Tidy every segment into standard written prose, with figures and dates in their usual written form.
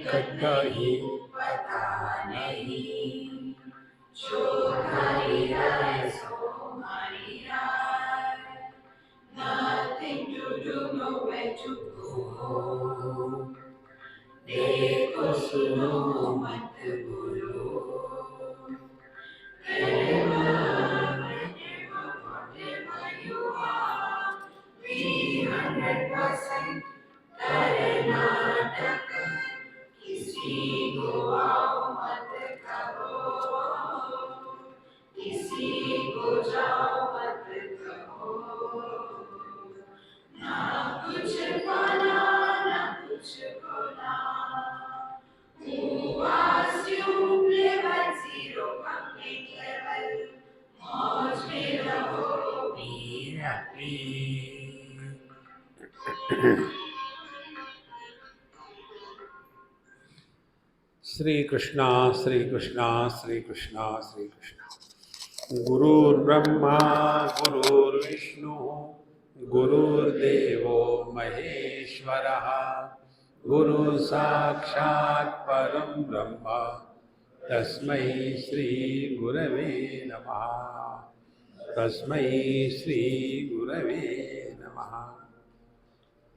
कहीं पता नहीं, जो हरी है सो हरी है, nothing to do, nowhere to go. देखो सुनो मत बोलो, whatever you are, be 100% Karnataka, किसी को आओ मत कहो, किसी को जाओ मत कहो, ना कुछ पाना ना कुछ खोना, who asked you play by zero, complete level, मौज में रहो, be happy. श्री कृष्णा श्री कृष्णा श्री कृष्णा श्री कृष्णा। गुरुर्ब्रह्मा गुरुर्विष्णु गुरुर्देवो महेश्वरः, गुरु साक्षात् परं ब्रह्म तस्मै श्री गुरवे नमः, तस्मै श्री गुरवे नमः।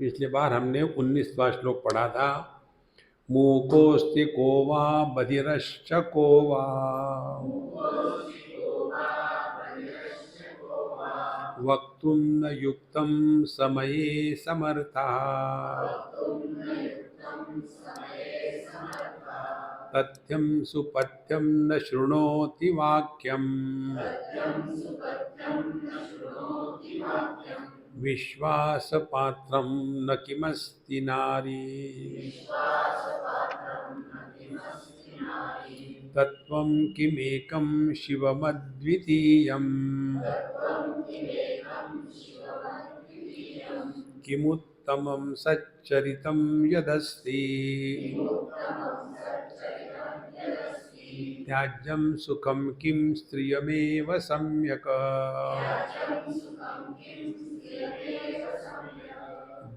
पिछली बार हमने 19वां श्लोक पढ़ा था। मूकोऽस्ति को वा बधिरश्च को वा, वक्तुं न युक्तं समये समर्थः, तथ्यं सुपथ्यं न शृणोति वाक्यम्, विश्वासपात्रं न किमस्ति नारी, तत्त्वं किमेकं शिवमद्वितीयम्, किमुत्तमं सच्चरितं यदस्ति, त्याज्यं सुखं किं स्त्रियमेव सम्यक्,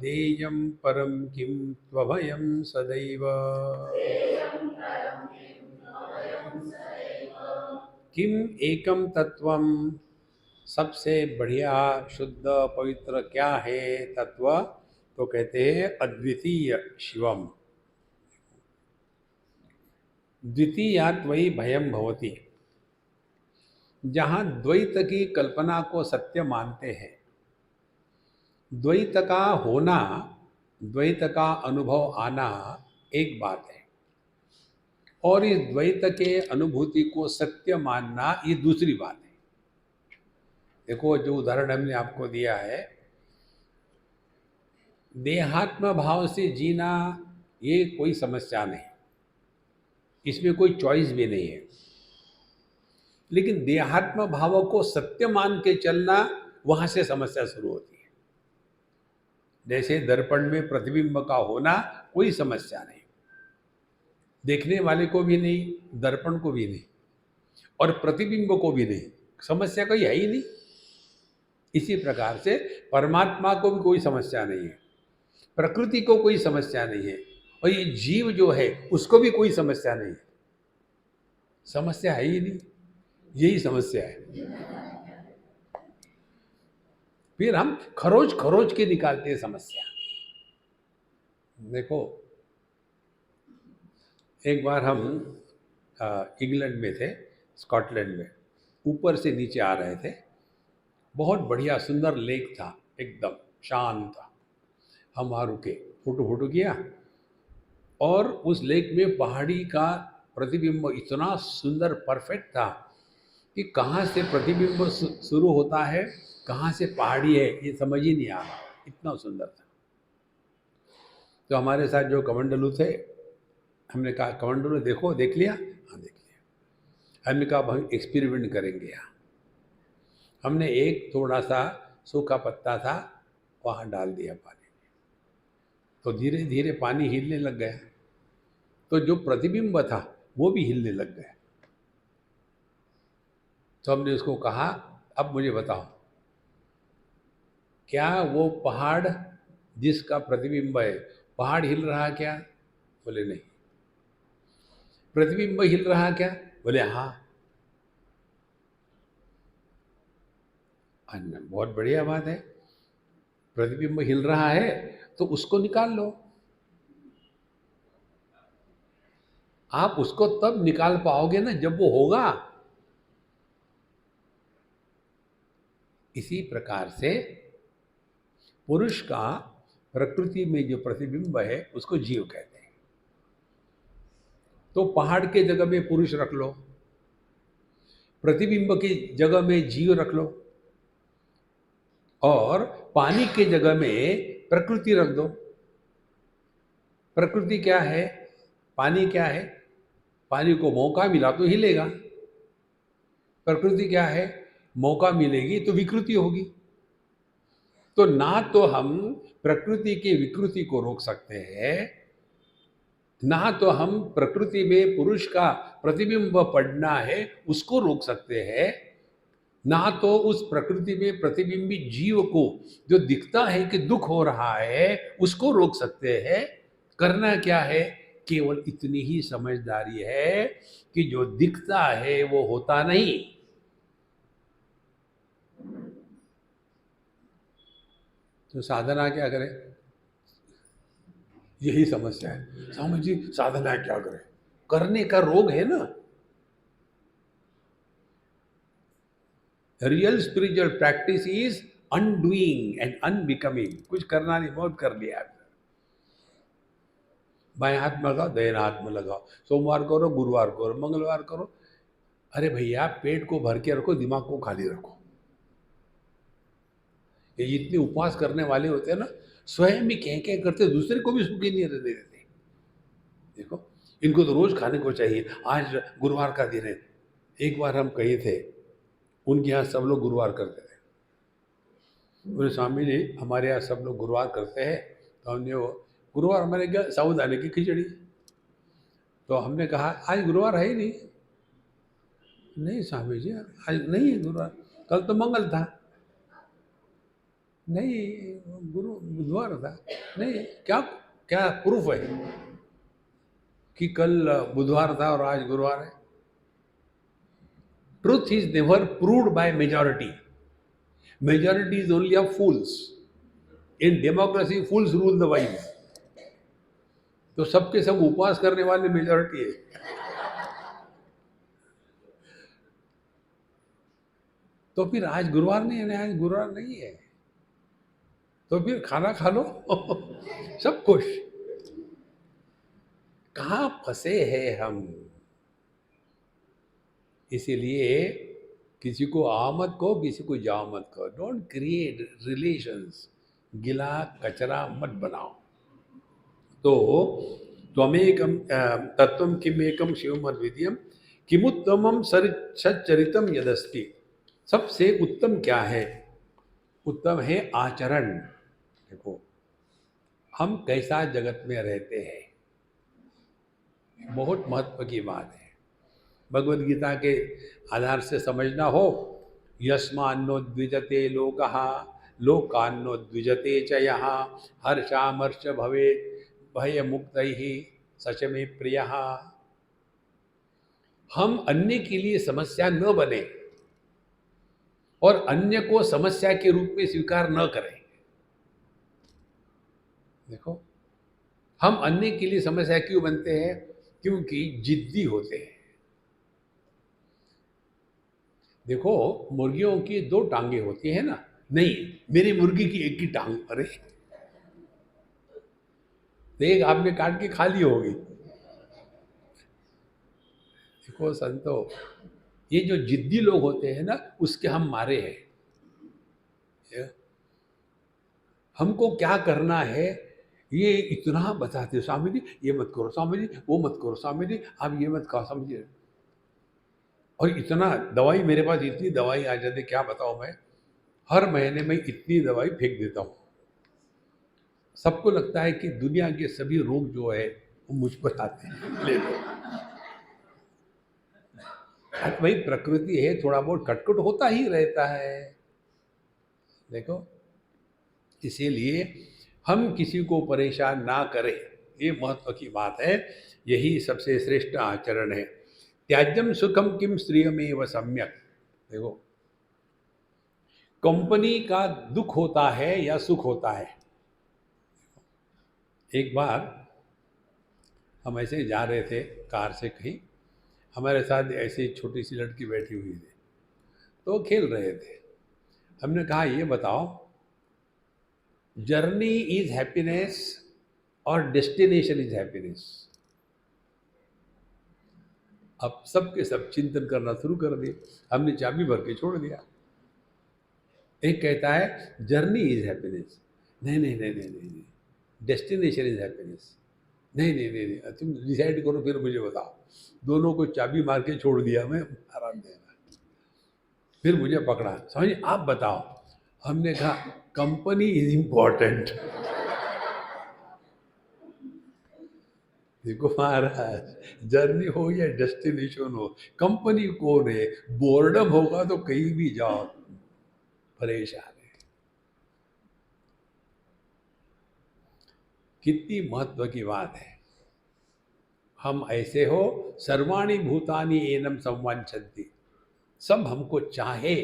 देयं परं किं त्वभयं सदैव, किम एकम तत्वम, सबसे बढ़िया शुद्ध पवित्र क्या है तत्व, तो कहते हैं अद्वितीय शिवम। द्वितीयात् वै भयम भवति, जहाँ द्वैत की कल्पना को सत्य मानते हैं, द्वैत का होना, द्वैत का अनुभव आना एक बात है, और इस द्वैत के अनुभूति को सत्य मानना ये दूसरी बात है। देखो, जो उदाहरण हमने आपको दिया है, देहात्म भाव से जीना ये कोई समस्या नहीं, इसमें कोई चॉइस भी नहीं है। लेकिन देहात्म भाव को सत्य मान के चलना, वहां से समस्या शुरू होती है। जैसे दर्पण में प्रतिबिंब का होना कोई समस्या नहीं, देखने वाले को भी नहीं, दर्पण को भी नहीं, और प्रतिबिंब को भी नहीं, समस्या कोई है ही नहीं। इसी प्रकार से परमात्मा को भी कोई समस्या नहीं है, प्रकृति को कोई समस्या नहीं है, और ये जीव जो है उसको भी कोई समस्या नहीं है। समस्या है ही नहीं, यही समस्या है। फिर हम खरोच खरोच के निकालते हैं समस्या। देखो, एक बार हम इंग्लैंड में थे, स्कॉटलैंड में, ऊपर से नीचे आ रहे थे। बहुत बढ़िया सुंदर लेक था, एकदम शांत। हम वहाँ रुके, फोटो किया, और उस लेक में पहाड़ी का प्रतिबिंब इतना सुंदर परफेक्ट था कि कहाँ से प्रतिबिंब शुरू होता है, कहाँ से पहाड़ी है, ये समझ ही नहीं आ रहा, इतना सुंदर था। तो हमारे साथ जो कमंडलू थे, हमने कहा, कमंडलू देखो, देख लिया? हाँ, देख लिया। हमने कहा, हम एक्सपेरिमेंट करेंगे यहाँ। हमने एक थोड़ा सा सूखा पत्ता था, वहाँ डाल दिया पानी में, तो धीरे धीरे पानी हिलने लग गया। तो जो प्रतिबिंब था वो भी हिलने लग गया। तो हमने उसको कहा, अब मुझे बताओ, क्या वो पहाड़ जिसका प्रतिबिंब है, पहाड़ हिल रहा क्या? बोले नहीं। प्रतिबिंब हिल रहा क्या? बोले हाँ। बहुत बढ़िया बात है। प्रतिबिंब हिल रहा है तो उसको निकाल लो। आप उसको तब निकाल पाओगे ना जब वो होगा। इसी प्रकार से पुरुष का प्रकृति में जो प्रतिबिंब है उसको जीव कहते हैं। तो पहाड़ के जगह में पुरुष रख लो, प्रतिबिंब की जगह में जीव रख लो, और पानी के जगह में प्रकृति रख दो। प्रकृति क्या है? पानी क्या है? पानी को मौका मिला तो हिलेगा। प्रकृति क्या है? मौका मिलेगी तो विकृति होगी। तो ना तो हम प्रकृति की विकृति को रोक सकते हैं, ना तो हम प्रकृति में पुरुष का प्रतिबिंब पड़ना है उसको रोक सकते हैं, ना तो उस प्रकृति में प्रतिबिंबित जीव को जो दिखता है कि दुख हो रहा है उसको रोक सकते हैं। करना क्या है? केवल इतनी ही समझदारी है कि जो दिखता है वो होता नहीं। तो साधना क्या करे? यही समस्या है स्वामी जी, साधना क्या करे? करने का रोग है ना। Real spiritual practice is undoing and unbecoming. कुछ करना नहीं, बहुत कर लिया। बाएं हाथ में लगाओ, दाहिने हाथ में लगाओ, सोमवार करो, गुरुवार करो, मंगलवार करो। अरे भैया, पेट को भर के रखो, दिमाग को खाली रखो। ये जितने उपवास करने वाले होते हैं ना, स्वयं भी कह करते, दूसरे को भी सुखी नहीं रहने देते। देखो, इनको तो रोज खाने को चाहिए, आज गुरुवार का दिन है। एक बार हम कहे थे, उनके यहाँ सब लोग गुरुवार करते थे। बोले स्वामी जी, हमारे यहाँ सब लोग गुरुवार करते हैं। तो हमने वो गुरुवार हमारे क्या, साबूदाने की खिचड़ी। तो हमने कहा आज गुरुवार है ही नहीं। नहीं स्वामी जी, आज नहीं है गुरुवार, कल तो मंगल था। नहीं, गुरु बुधवार था। नहीं, क्या क्या प्रूफ है कि कल बुधवार था और आज गुरुवार है? Truth is never proved by majority. Majority is only of fools. In democracy fools rule the wise. तो सबके सब उपवास करने वाले मेजॉरिटी है। तो फिर आज गुरुवार नहीं है, आज गुरुवार नहीं है, तो फिर खाना खा लो। सब खुश। कहाँ फंसे हैं हम? इसीलिए किसी को आ मत कहो, किसी को जा मत कहो। Don't create relations. गिला कचरा मत बनाओ। तो त्वमेकम तत्वम किमेकम शिवम अद्वितीयम किमुत्तमम सच्चरितम यदस्ति। सबसे उत्तम क्या है? उत्तम है आचरण। देखो, हम कैसा जगत में रहते हैं, बहुत महत्व की बात है। भगवद गीता के आधार से समझना हो, यस्मान्नो द्विजते लोकः लोकान्नो द्विजते च यः हर्षामर्ष भवे भय मुक्त ही सच में प्रिय। हम अन्य के लिए समस्या न बने और अन्य को समस्या के रूप में स्वीकार न करें। देखो, हम अन्य के लिए समस्या क्यों बनते हैं? क्योंकि जिद्दी होते हैं। देखो, मुर्गियों की दो टांगे होती है ना। नहीं, मेरी मुर्गी की एक ही टांग। अरे, तो एक आपने काट के खा ली होगी। देखो संतो, ये जो जिद्दी लोग होते हैं ना, उसके हम मारे हैं। हमको क्या करना है ये इतना बताते, स्वामी जी ये मत करो, स्वामी जी वो मत करो, स्वामी जी आप ये मत कहो, स्वामी जी। और इतना दवाई, मेरे पास इतनी दवाई आ जाती, क्या बताऊं मैं। हर महीने में इतनी दवाई फेंक देता हूँ। सबको लगता है कि दुनिया के सभी रोग जो है वो मुझ पर आते हैं, ले लो। भाई प्रकृति है, थोड़ा बहुत खटखट होता ही रहता है। देखो, इसीलिए हम किसी को परेशान ना करें, ये महत्व की बात है, यही सबसे श्रेष्ठ आचरण है। त्याज्यम सुखम किम स्त्रियमेव सम्यक। देखो, कंपनी का दुख होता है या सुख होता है। एक बार हम ऐसे ही जा रहे थे कार से कहीं, हमारे साथ ऐसी छोटी सी लड़की बैठी हुई थी, तो वो खेल रहे थे। हमने कहा ये बताओ, जर्नी इज हैप्पीनेस और डेस्टिनेशन इज हैप्पीनेस। अब सब के सब चिंतन करना शुरू कर दिए। हमने चाबी भर के छोड़ दिया। एक कहता है जर्नी इज हैप्पीनेस, नहीं नहीं नहीं नहीं नहीं नहीं, डेस्टिनेशन इज हैप्पीनेस, नहीं नहीं नहीं नहीं, तुम डिसाइड करो फिर मुझे बताओ। दोनों को चाबी मार के छोड़ दिया मैं आराम देना। फिर मुझे पकड़ा, समझिए आप बताओ। हमने कहा कंपनी इज इम्पोर्टेंट। देखो महाराज, जर्नी हो या डेस्टिनेशन हो, कंपनी कौन है? बोर्डम होगा तो कहीं भी जाओ परेशान है। कितनी महत्व की बात है। हम ऐसे हो, सर्वाणि भूतानि एनम संवांछन्ति, सब हमको चाहे।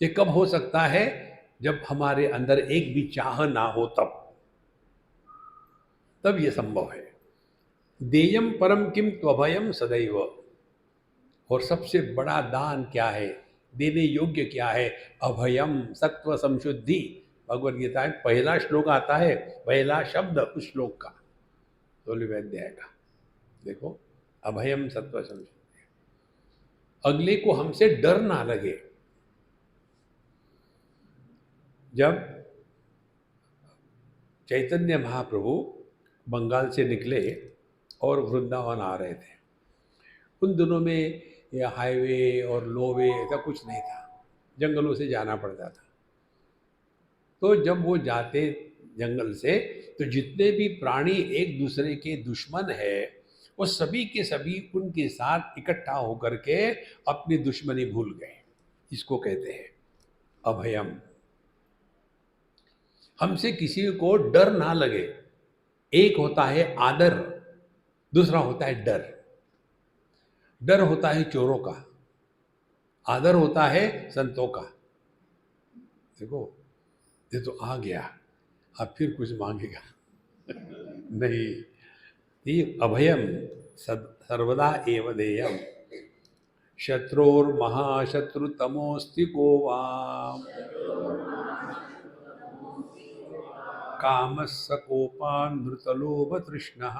ये कब हो सकता है? जब हमारे अंदर एक भी चाह ना हो, तब ये संभव है। देयम परम किम त्वभयम सदैव। और सबसे बड़ा दान क्या है, देने योग्य क्या है? अभयम, सत्व संशुद्धि। भगवद गीता में पहला श्लोक आता है, पहला शब्द उस श्लोक का, अध्याय का। देखो, अभयम सत्व संशुद्धि। अगले को हमसे डर ना लगे। जब चैतन्य महाप्रभु बंगाल से निकले और वृंदावन आ रहे थे, उन दिनों में ये हाईवे और लोवे ऐसा कुछ नहीं था, जंगलों से जाना पड़ता था। तो जब वो जाते जंगल से, तो जितने भी प्राणी एक दूसरे के दुश्मन है, वो सभी के सभी उनके साथ इकट्ठा होकर के अपनी दुश्मनी भूल गए। इसको कहते हैं अभयम। हमसे किसी को डर ना लगे। एक होता है आदर, दूसरा होता है डर। डर होता है चोरों का, आदर होता है संतों का। देखो, ये तो आ गया, अब फिर कुछ मांगेगा नहीं। ये अभयम सर्वदा एव देयम। शत्रुर्महाशत्रुतमोऽस्ति को वाम, कामस्य कोपान्नृतलोभतृष्णः,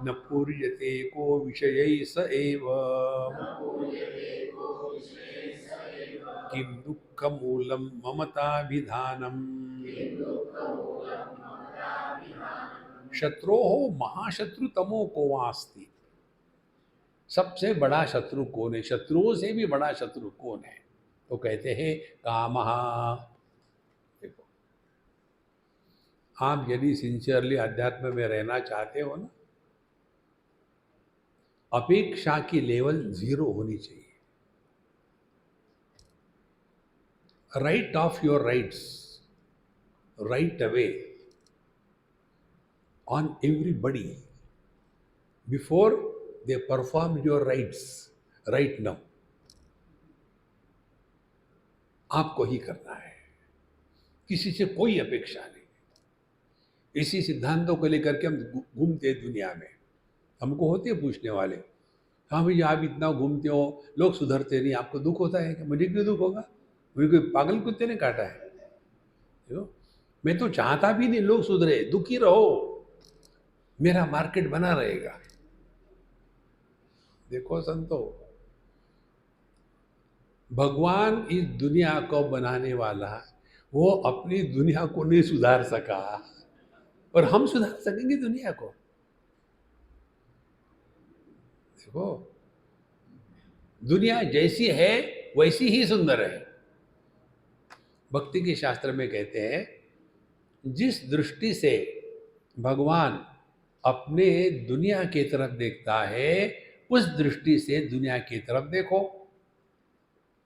न पूर्यते को विषयैः स एव, किं दुःखमूलं ममताभिधानम्। शत्रोः महाशत्रुतमो को वास्ति। सबसे बड़ा शत्रु कौन है? शत्रुओं से भी बड़ा शत्रु कौन है? तो कहते हैं कामः। देखो, आप यदि सिंसियरली अध्यात्म में रहना चाहते हो ना, अपेक्षा की लेवल 0 होनी चाहिए। Right of your rights right away on everybody before they perform your rights right now. आपको ही करना है, किसी से कोई अपेक्षा नहीं। इसी सिद्धांतों को लेकर के हम घूमते हैं दुनिया में। हमको होते हैं पूछने वाले, हाँ भैया आप इतना घूमते हो, लोग सुधरते नहीं, आपको दुख होता है क्या? मुझे क्यों दुख होगा? मुझे कोई पागल कुत्ते ने काटा है? मैं तो चाहता भी नहीं लोग सुधरे, दुखी रहो, मेरा मार्केट बना रहेगा। देखो संतो, भगवान इस दुनिया को बनाने वाला, वो अपनी दुनिया को नहीं सुधार सका, और हम सुधार सकेंगे दुनिया को? देखो, दुनिया जैसी है वैसी ही सुंदर है। भक्ति के शास्त्र में कहते हैं, जिस दृष्टि से भगवान अपने दुनिया की तरफ देखता है, उस दृष्टि से दुनिया की तरफ देखो।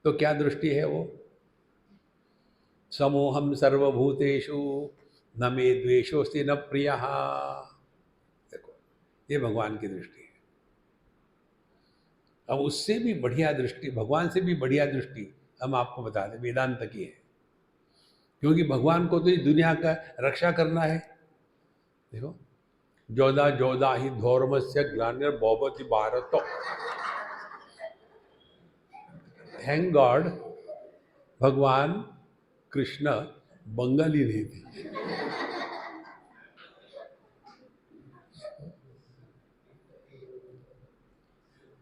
तो क्या दृष्टि है वो? समोहम सर्वभूतेषु न मे द्वेषोस्ति न प्रियः। देखो, ये भगवान की दृष्टि है। अब उससे भी बढ़िया दृष्टि, भगवान से भी बढ़िया दृष्टि हम आपको बता दें, वेदांत की है। क्योंकि भगवान को तो इस दुनिया का रक्षा करना है। देखो, जोधा जोधा ही धर्म से ग्लानिर भवति भारत। थैंक गॉड भगवान कृष्ण बंगाली नहीं थे।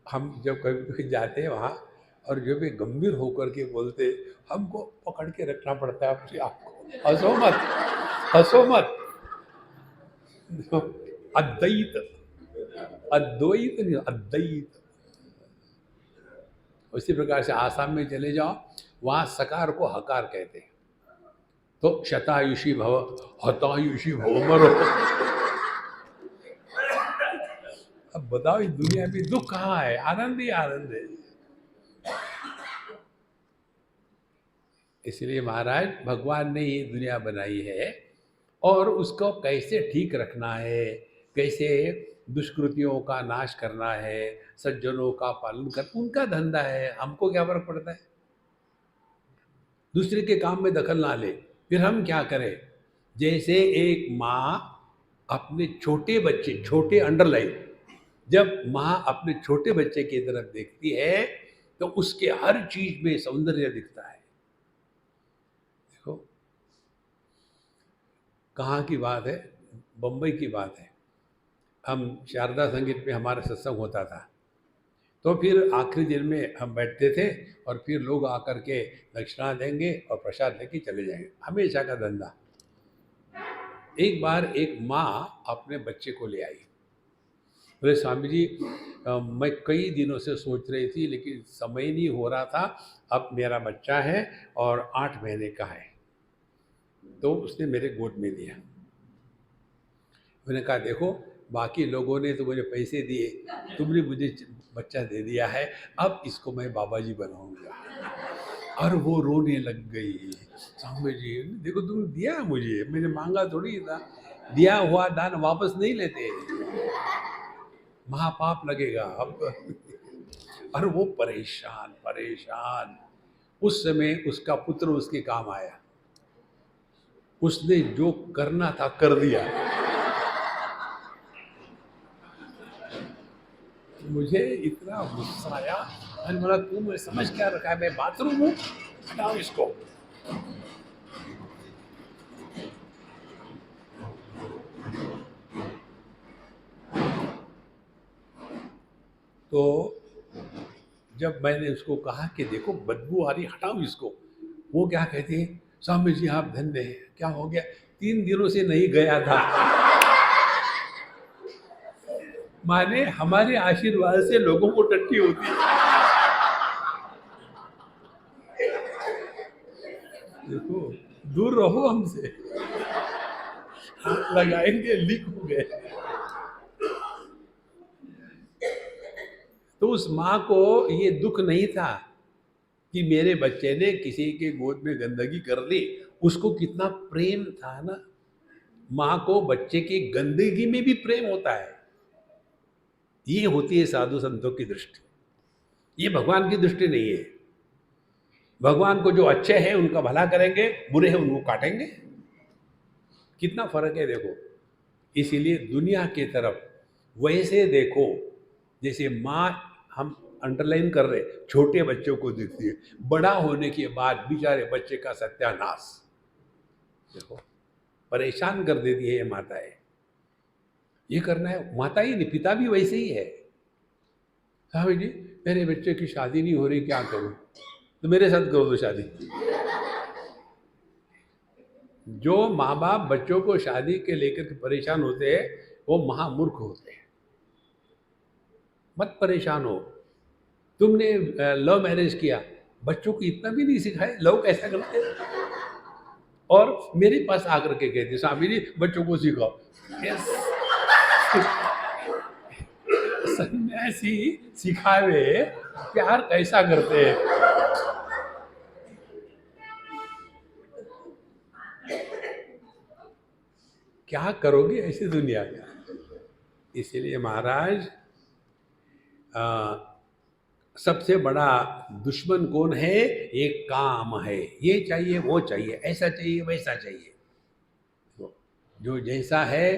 हम जब कभी कभी जाते हैं वहाँ, और जो भी गंभीर होकर के बोलते, हमको पकड़ के रखना पड़ता है अपने आप को। हंसो मत, हंसो मत। अद्वैत, अद्वैत नहीं, अद्वैत। उसी प्रकार से आसाम में चले जाओ, वहाँ सकार को हकार कहते हैं। तो शतायुषी भव, हतायुषी भव, मरो। अब बताओ, इस दुनिया में दुख कहाँ है? आनंद ही आनंद है। इसलिए महाराज, भगवान ने ये दुनिया बनाई है, और उसको कैसे ठीक रखना है, कैसे दुष्कृतियों का नाश करना है, सज्जनों का पालन कर, उनका धंधा है। हमको क्या फर्क पड़ता है? दूसरे के काम में दखल ना ले। फिर हम क्या करें? जैसे एक माँ अपने छोटे बच्चे, छोटे अंडरलाइन, जब माँ अपने छोटे बच्चे की तरफ देखती है तो उसके हर चीज में सौंदर्य दिखता है। देखो, कहाँ की बात है? बम्बई की बात है। हम शारदा संगीत में हमारा सत्संग होता था, तो फिर आखिरी दिन में हम बैठते थे, और फिर लोग आकर के दक्षिणा देंगे और प्रसाद लेके चले जाएंगे, हमेशा का धंधा। एक बार एक माँ अपने बच्चे को ले आई, बोले स्वामी जी, मैं कई दिनों से सोच रही थी लेकिन समय नहीं हो रहा था, अब मेरा बच्चा है और 8 महीने का है, तो उसने मेरे गोद में दिया। मैंने कहा देखो, बाकी लोगों ने तो मुझे पैसे दिए, तुमने मुझे बच्चा दे दिया है, अब इसको मैं बाबा जी बनाऊंगा। और वो रोने लग गई। स्वामी जी देखो, तुमने दिया मुझे, मैंने मांगा थोड़ी था, दिया हुआ दान वापस नहीं लेते, महापाप लगेगा अब। और वो परेशान परेशान। उस समय उसका पुत्र उसके काम आया, उसने जो करना था कर दिया। मुझे इतना गुस्सा आया, मैंने बोला तू मुझे समझ क्या रखा है, मैं बाथरूम हूँ, हटाओ इसको। तो जब मैंने उसको कहा कि देखो बदबू आ रही, हटाओ इसको, वो क्या कहती है, स्वामी जी आप धन्य हैं। क्या हो गया? 3 दिनों से नहीं गया था। माने हमारे आशीर्वाद से लोगों को टट्टी होती है। देखो, दूर रहो हमसे, हाथ लगाएंगे लीक हो गए। तो उस माँ को ये दुख नहीं था कि मेरे बच्चे ने किसी के गोद में गंदगी कर ली, उसको कितना प्रेम था ना। माँ को बच्चे की गंदगी में भी प्रेम होता है। ये होती है साधु संतों की दृष्टि, ये भगवान की दृष्टि नहीं है। भगवान को जो अच्छे हैं उनका भला करेंगे, बुरे हैं उनको काटेंगे। कितना फर्क है देखो। इसीलिए दुनिया की तरफ वैसे देखो जैसे माँ, हम अंडरलाइन कर रहे, छोटे बच्चों को देखती है, बड़ा होने के बाद बेचारे बच्चे का सत्यानाश। देखो, परेशान कर देती है ये माताएं। ये करना है, माता ही नहीं, पिता भी वैसे ही है। साहब जी मेरे बच्चे की शादी नहीं हो रही, क्या करूं? तो मेरे साथ करो दो शादी। जो माँ बाप बच्चों को शादी के लेकर के परेशान होते हैं वो महामूर्ख होते हैं। मत परेशान हो। तुमने लव मैरिज किया, बच्चों को इतना भी नहीं सिखाए लव कैसा करते हैं। और मेरे पास आकर के कहते स्वामी जी बच्चों को सिखाओ। यस, सन्यासी सिखावे प्यार कैसा करते हैं। क्या करोगे ऐसी दुनिया में? इसीलिए महाराज, आ, सबसे बड़ा दुश्मन कौन है? ये काम है। ये चाहिए, वो चाहिए, ऐसा चाहिए, वैसा चाहिए। तो जो जैसा है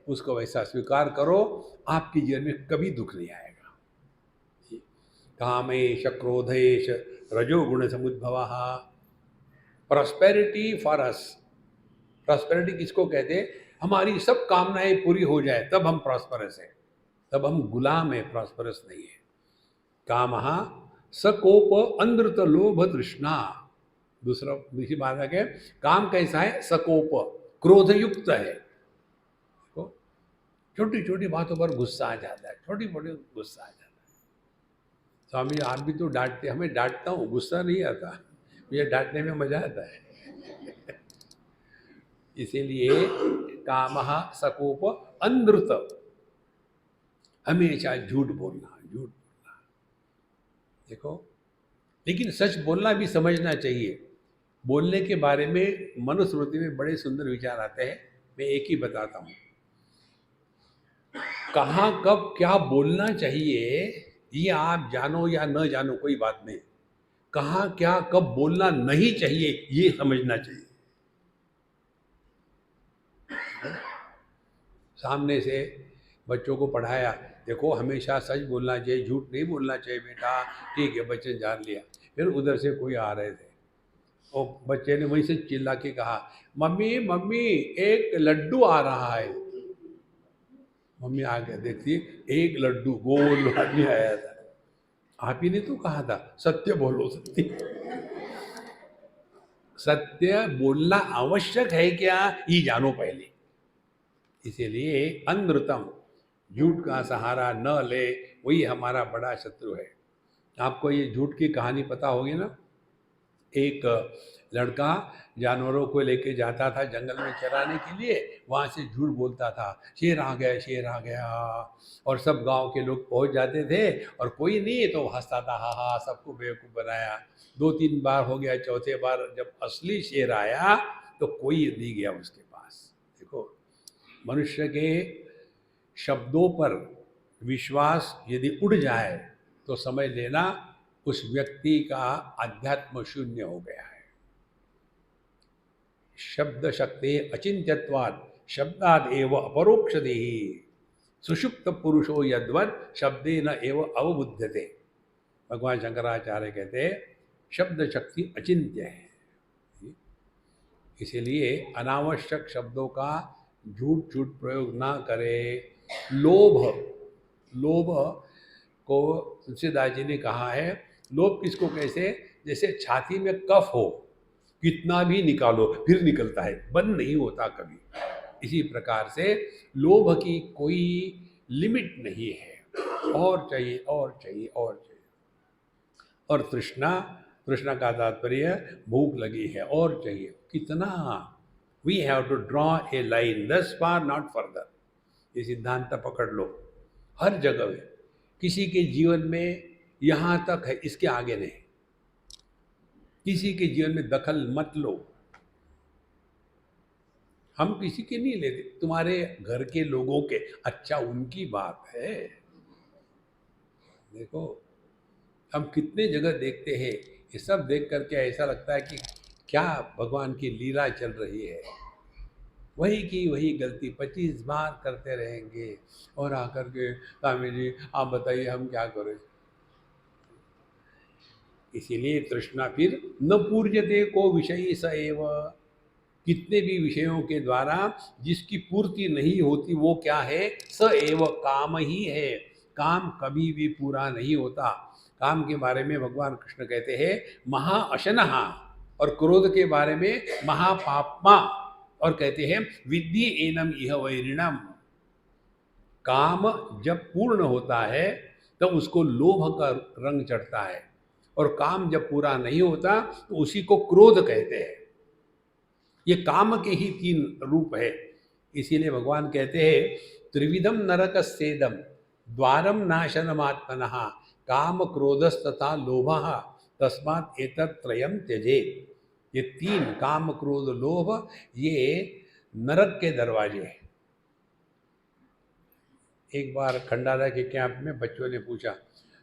उसको वैसा स्वीकार करो, आपके जीवन में कभी दुख नहीं आएगा। कामेश क्रोधेश रजोगुण समुद्भव। Prosperity for us. प्रॉस्पेरिटी किसको कहते हैं? हमारी सब कामनाएं पूरी हो जाए तब हम प्रॉस्परस हैं, तब हम गुलाम हैं, प्रॉस्परस नहीं है। कामः सकोप अनृत लोभ तृष्णा। दूसरी बात है कि काम कैसा है? सकोप, क्रोध युक्त है। देखो, छोटी छोटी बातों पर गुस्सा आ जाता है, छोटी मोटी गुस्सा आ जाता है। स्वामी आप भी तो डांटते, हमें डांटता हूँ, गुस्सा नहीं आता, मुझे डांटने में मजा आता है। इसीलिए कामः सकोप अनृत, हमेशा झूठ बोलना, झूठ बोलना। देखो, लेकिन सच बोलना भी समझना चाहिए। बोलने के बारे में मनुस्मृति में बड़े सुंदर विचार आते हैं, मैं एक ही बताता हूँ। कहाँ कब क्या बोलना चाहिए ये आप जानो या न जानो कोई बात नहीं, कहाँ क्या कब बोलना नहीं चाहिए ये समझना चाहिए। सामने से बच्चों को पढ़ाया, देखो हमेशा सच बोलना चाहिए, झूठ नहीं बोलना चाहिए बेटा, ठीक है बच्चे जान लिया। फिर उधर से कोई आ रहे थे, और बच्चे ने वहीं से चिल्ला के कहा, मम्मी मम्मी एक लड्डू आ रहा है। मम्मी आगे देखती, एक लड्डू गोल आदमी आया था। आप ही ने तो कहा था सत्य बोलो, सत्य सत्य बोलना आवश्यक है क्या, ये जानो पहले। इसीलिए अनृतम, झूठ का सहारा न ले, वही हमारा बड़ा शत्रु है। आपको ये झूठ की कहानी पता होगी ना। एक लड़का जानवरों को लेके जाता था जंगल में चराने के लिए, वहाँ से झूठ बोलता था, शेर आ गया, शेर आ गया। और सब गांव के लोग पहुँच जाते थे और कोई नहीं तो हंसता था, हा हा, सबको बेवकूफ़ बनाया। 2-3 बार हो गया, चौथे बार जब असली शेर आया तो कोई नहीं गया उसके पास। देखो, मनुष्य के शब्दों पर विश्वास यदि उड़ जाए तो समझ लेना उस व्यक्ति का अध्यात्म शून्य हो गया है। शब्द शक्ति अचिंत्यत्वात् शब्दाद एव अपरोक्ष देही सुषुप्त पुरुषो यद्वत् शब्देन एव अवबुध्यते। भगवान शंकराचार्य कहते हैं शब्द शक्ति अचिंत्य है। इसीलिए अनावश्यक शब्दों का झूठ झूठ प्रयोग ना करें। लोभ, लोभ को तुलसीदास जी ने कहा है, लोभ किसको कैसे? जैसे छाती में कफ हो, कितना भी निकालो फिर निकलता है, बंद नहीं होता कभी। इसी प्रकार से लोभ की कोई लिमिट नहीं है, और चाहिए और चाहिए और चाहिए। और तृष्णा, तृष्णा का तात्पर्य भूख लगी है और चाहिए, कितना। We have to draw a line, thus far not further. ये सिद्धांत पकड़ लो, हर जगह में। किसी के जीवन में यहाँ तक है, इसके आगे नहीं। किसी के जीवन में दखल मत लो। हम किसी के नहीं लेते, तुम्हारे घर के लोगों के, अच्छा उनकी बात है। देखो, हम कितने जगह देखते हैं, ये सब देख करके ऐसा लगता है कि क्या भगवान की लीला चल रही है। वही की वही गलती 25 बार करते रहेंगे और आकर के स्वामी जी आप बताइए हम क्या करें। इसीलिए तृष्णा फिर न पूर्यते को विषयी स एव। कितने भी विषयों के द्वारा जिसकी पूर्ति नहीं होती वो क्या है? स एव, काम ही है। काम कभी भी पूरा नहीं होता। काम के बारे में भगवान कृष्ण कहते हैं महाअशनहा, और क्रोध के बारे में महापाप्मा, और कहते हैं विद्धि एनम इह वैरिणम। काम जब पूर्ण होता है तब उसको लोभ का रंग चढ़ता है, और काम जब पूरा नहीं होता तो उसी को क्रोध कहते हैं। ये काम के ही 3 रूप है। इसीलिए भगवान कहते हैं त्रिविधम नरक सेदम द्वारम नाशनमात्मनः काम क्रोधस्तथा लोभः तस्मात् एतत् त्रयम त्यजेत। ये 3 काम क्रोध लोभ, ये नरक के दरवाजे। एक बार खंडारा के कैंप में बच्चों ने पूछा,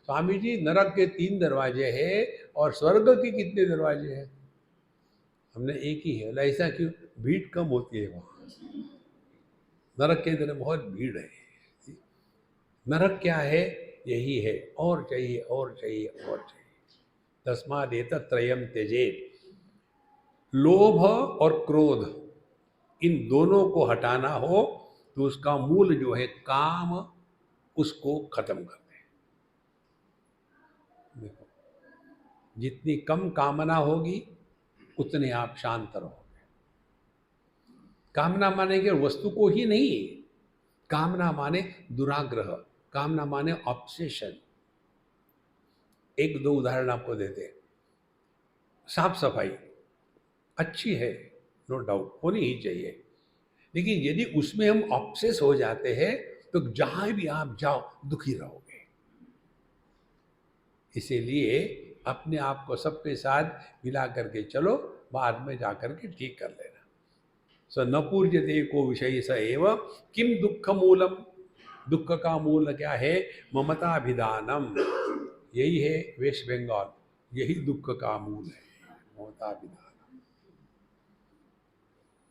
स्वामी जी नरक के 3 दरवाजे हैं और स्वर्ग के कितने दरवाजे हैं? हमने एक ही है। बोला ऐसा क्यों? भीड़ कम होती है वहाँ। नरक के अंदर बहुत भीड़ है। नरक क्या है? यही है, और चाहिए और चाहिए और चाहिए। तस्माद् एतत्त्रयम् त्यजेत्। लोभ और क्रोध, इन दोनों को हटाना हो तो उसका मूल जो है काम, उसको खत्म कर दें। देखो, जितनी कम कामना होगी उतने आप शांत रहोगे। कामना माने कि वस्तु को ही नहीं, कामना माने दुराग्रह, कामना माने ऑब्सेशन। एक दो उदाहरण आपको देते हैं। साफ सफाई अच्छी है, नो डाउट, होनी ही चाहिए, लेकिन यदि उसमें हम ऑब्सेस हो जाते हैं तो जहां भी आप जाओ दुखी रहोगे। इसीलिए अपने आप को सबके साथ मिला करके चलो, बाद में जाकर के ठीक कर लेना। स न पूज्यते को विषय स एव किम दुख मूलम। दुख का मूल क्या है? ममताभिधानम। यही है वेस्ट बंगाल, यही दुख का मूल है, ममताभिधान।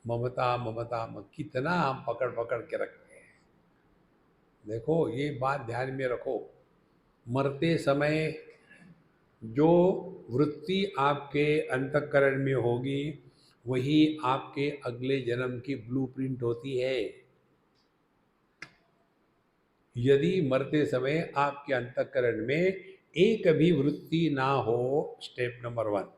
ममता ममता कितना हम पकड़ पकड़ के रखते हैं। देखो ये बात ध्यान में रखो, मरते समय जो वृत्ति आपके अंतःकरण में होगी वही आपके अगले जन्म की ब्लूप्रिंट होती है। यदि मरते समय आपके अंतःकरण में एक भी वृत्ति ना हो, स्टेप नंबर 1।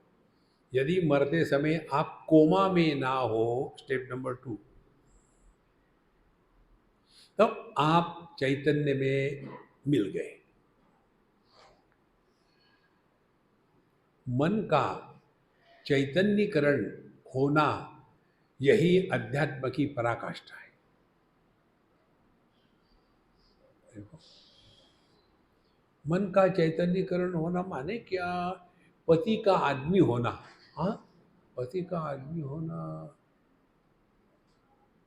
यदि मरते समय आप कोमा में ना हो, स्टेप नंबर 2, तब आप चैतन्य में मिल गए। मन का चैतन्यकरण होना यही अध्यात्म की पराकाष्ठा है। देखो, मन का चैतन्यकरण होना माने क्या? पति का आदमी होना। हाँ, पति का आदमी होना।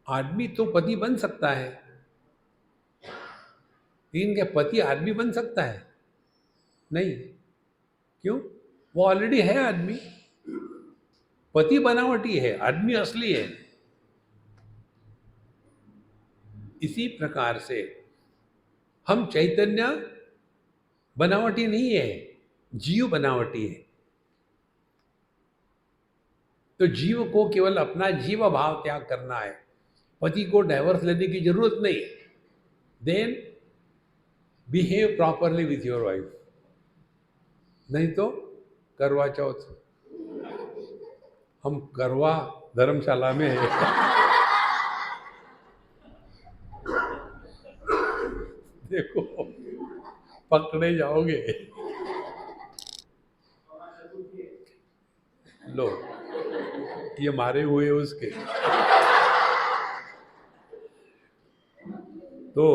आदमी तो पति बन सकता है, लेकिन क्या पति आदमी बन सकता है? नहीं। क्यों? वो ऑलरेडी है आदमी। पति बनावटी है, आदमी असली है। इसी प्रकार से हम चैतन्य बनावटी नहीं है, जीव बनावटी है। तो जीव को केवल अपना जीव भाव त्याग करना है, पति को डाइवर्स लेने की जरूरत नहीं। Then behave properly with your wife, नहीं तो करवा चौथ। हम करवा धर्मशाला में है। देखो पकड़े जाओगे। लो, ये मारे हुए उसके। तो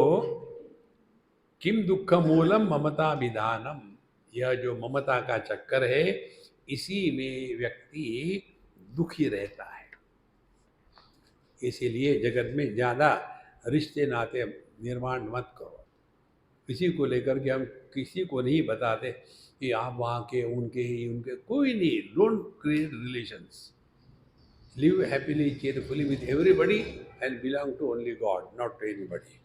किम दुख मूलम ममता विधानम, यह जो ममता का चक्कर है इसी में व्यक्ति दुखी रहता है। इसीलिए जगत में ज़्यादा रिश्ते नाते निर्माण मत करो। किसी को लेकर के हम किसी को नहीं बताते कि आप वहाँ के उनके ही उनके, कोई नहीं। Don't create relations. Live happily cheerfully with everybody and belong to only God, not to anybody.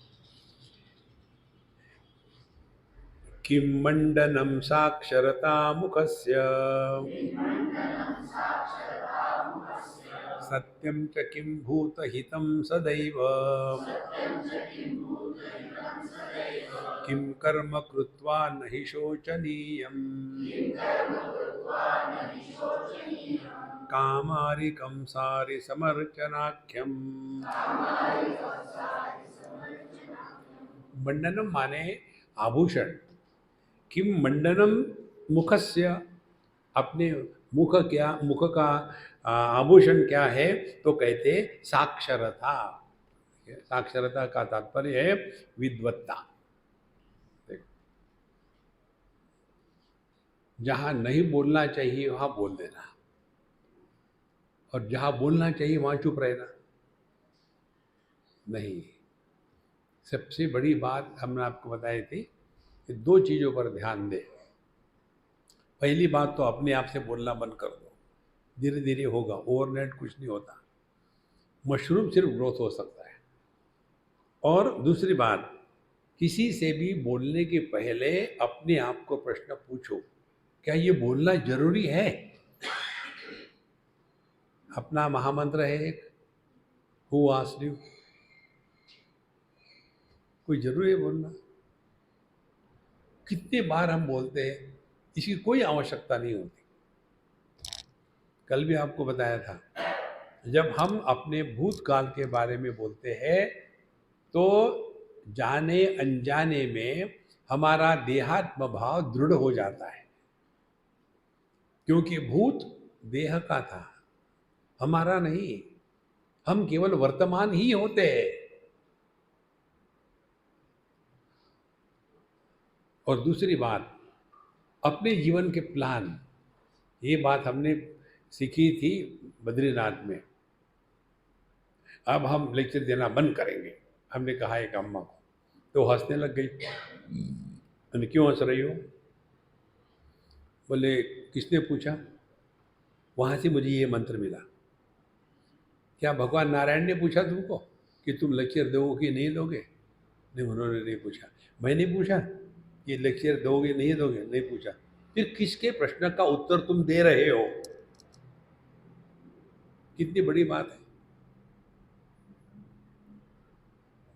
किं मंडनं साक्षरता मुखस्य सत्यं च किं भूतहितं सदैव किं कर्म कृत्वा न हि शोचनीयम् कामारिकं सारि समर्चनाख्यम्। मंडनम माने आभूषण। किम मंडनम मुखस्य, अपने मुख क्या, मुख का आभूषण क्या है? तो कहते साक्षरता। साक्षरता का तात्पर्य है विद्वत्ता। देखो, जहाँ नहीं बोलना चाहिए वहाँ बोल देना, और जहाँ बोलना चाहिए वहाँ चुप रहना। नहीं। सबसे बड़ी बात हमने आपको बताई थी कि दो चीज़ों पर ध्यान दें। पहली बात तो अपने आप से बोलना बंद कर दो, धीरे धीरे होगा, ओवरनाइट कुछ नहीं होता। मशरूम सिर्फ ग्रोथ हो सकता है। और दूसरी बात, किसी से भी बोलने के पहले अपने आप को प्रश्न पूछो, क्या ये बोलना जरूरी है? अपना महामंत्र है एक, हु आस्क्ड यू? कोई जरूरी है बोलना? कितने बार हम बोलते हैं, इसकी कोई आवश्यकता नहीं होती। कल भी आपको बताया था, जब हम अपने भूतकाल के बारे में बोलते हैं तो जाने अनजाने में हमारा देहात्म भाव दृढ़ हो जाता है, क्योंकि भूत देह का था, हमारा नहीं। हम केवल वर्तमान ही होते हैं। और दूसरी बात, अपने जीवन के प्लान, ये बात हमने सीखी थी बद्रीनाथ में। अब हम लेक्चर देना बंद करेंगे, हमने कहा एक अम्मा को, तो हंसने लग गई। मैंने, क्यों हंस रही हो? बोले, किसने पूछा? वहाँ से मुझे ये मंत्र मिला। क्या भगवान नारायण ने पूछा तुमको कि तुम लेक्चर दोगे कि नहीं दोगे? नहीं, उन्होंने नहीं पूछा। मैंने पूछा कि लेक्चर दोगे नहीं दोगे? नहीं पूछा। फिर किसके प्रश्न का उत्तर तुम दे रहे हो? कितनी बड़ी बात है।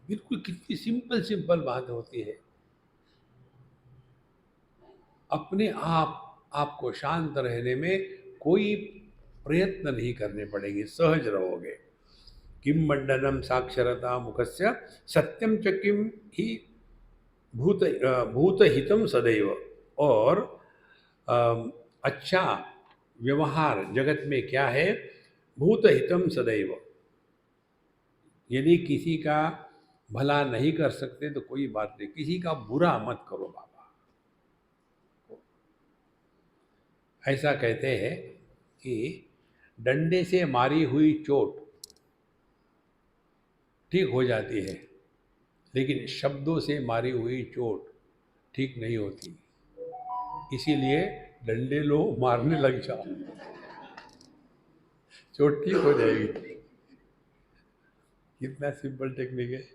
बिल्कुल कितनी सिंपल सिंपल बात होती है। अपने आपको शांत रहने में कोई प्रयत्न नहीं करने पड़ेंगे, सहज रहोगे। किम मंडनम साक्षरता मुखस्य सत्यम च किम ही भूतहितम सदैव। और अच्छा व्यवहार जगत में क्या है? भूतहितम सदैव। यदि किसी का भला नहीं कर सकते तो कोई बात नहीं, किसी का बुरा मत करो बाबा। ऐसा कहते हैं कि डंडे से मारी हुई चोट ठीक हो जाती है, लेकिन शब्दों से मारी हुई चोट ठीक नहीं होती। इसीलिए डंडे लो, मारने लग जाओ, चोट ठीक हो जाएगी। कितना सिंपल टेक्निक है।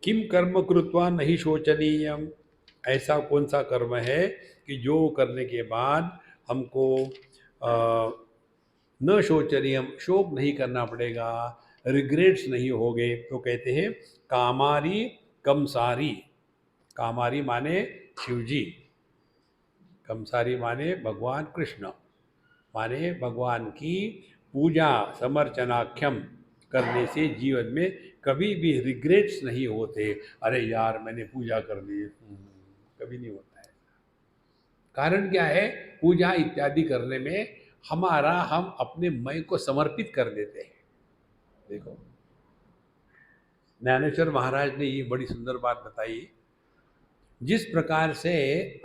किम कर्म कृत्वा नहीं शोचनीयम। ऐसा कौन सा कर्म है कि जो करने के बाद हमको न शोचनीयम, शोक नहीं करना पड़ेगा, रिग्रेट्स नहीं होंगे। तो कहते हैं कामारी कमसारी। कामारी माने शिवजी, कमसारी माने भगवान कृष्ण, माने भगवान की पूजा समर्चनाख्यम करने से जीवन में कभी भी रिग्रेट्स नहीं होते। अरे यार मैंने पूजा कर दी, कभी नहीं होता है। कारण क्या है? पूजा इत्यादि करने में हम अपने मैं को समर्पित कर देते हैं। देखो, ज्ञानेश्वर महाराज ने ये बड़ी सुंदर बात बताई। जिस प्रकार से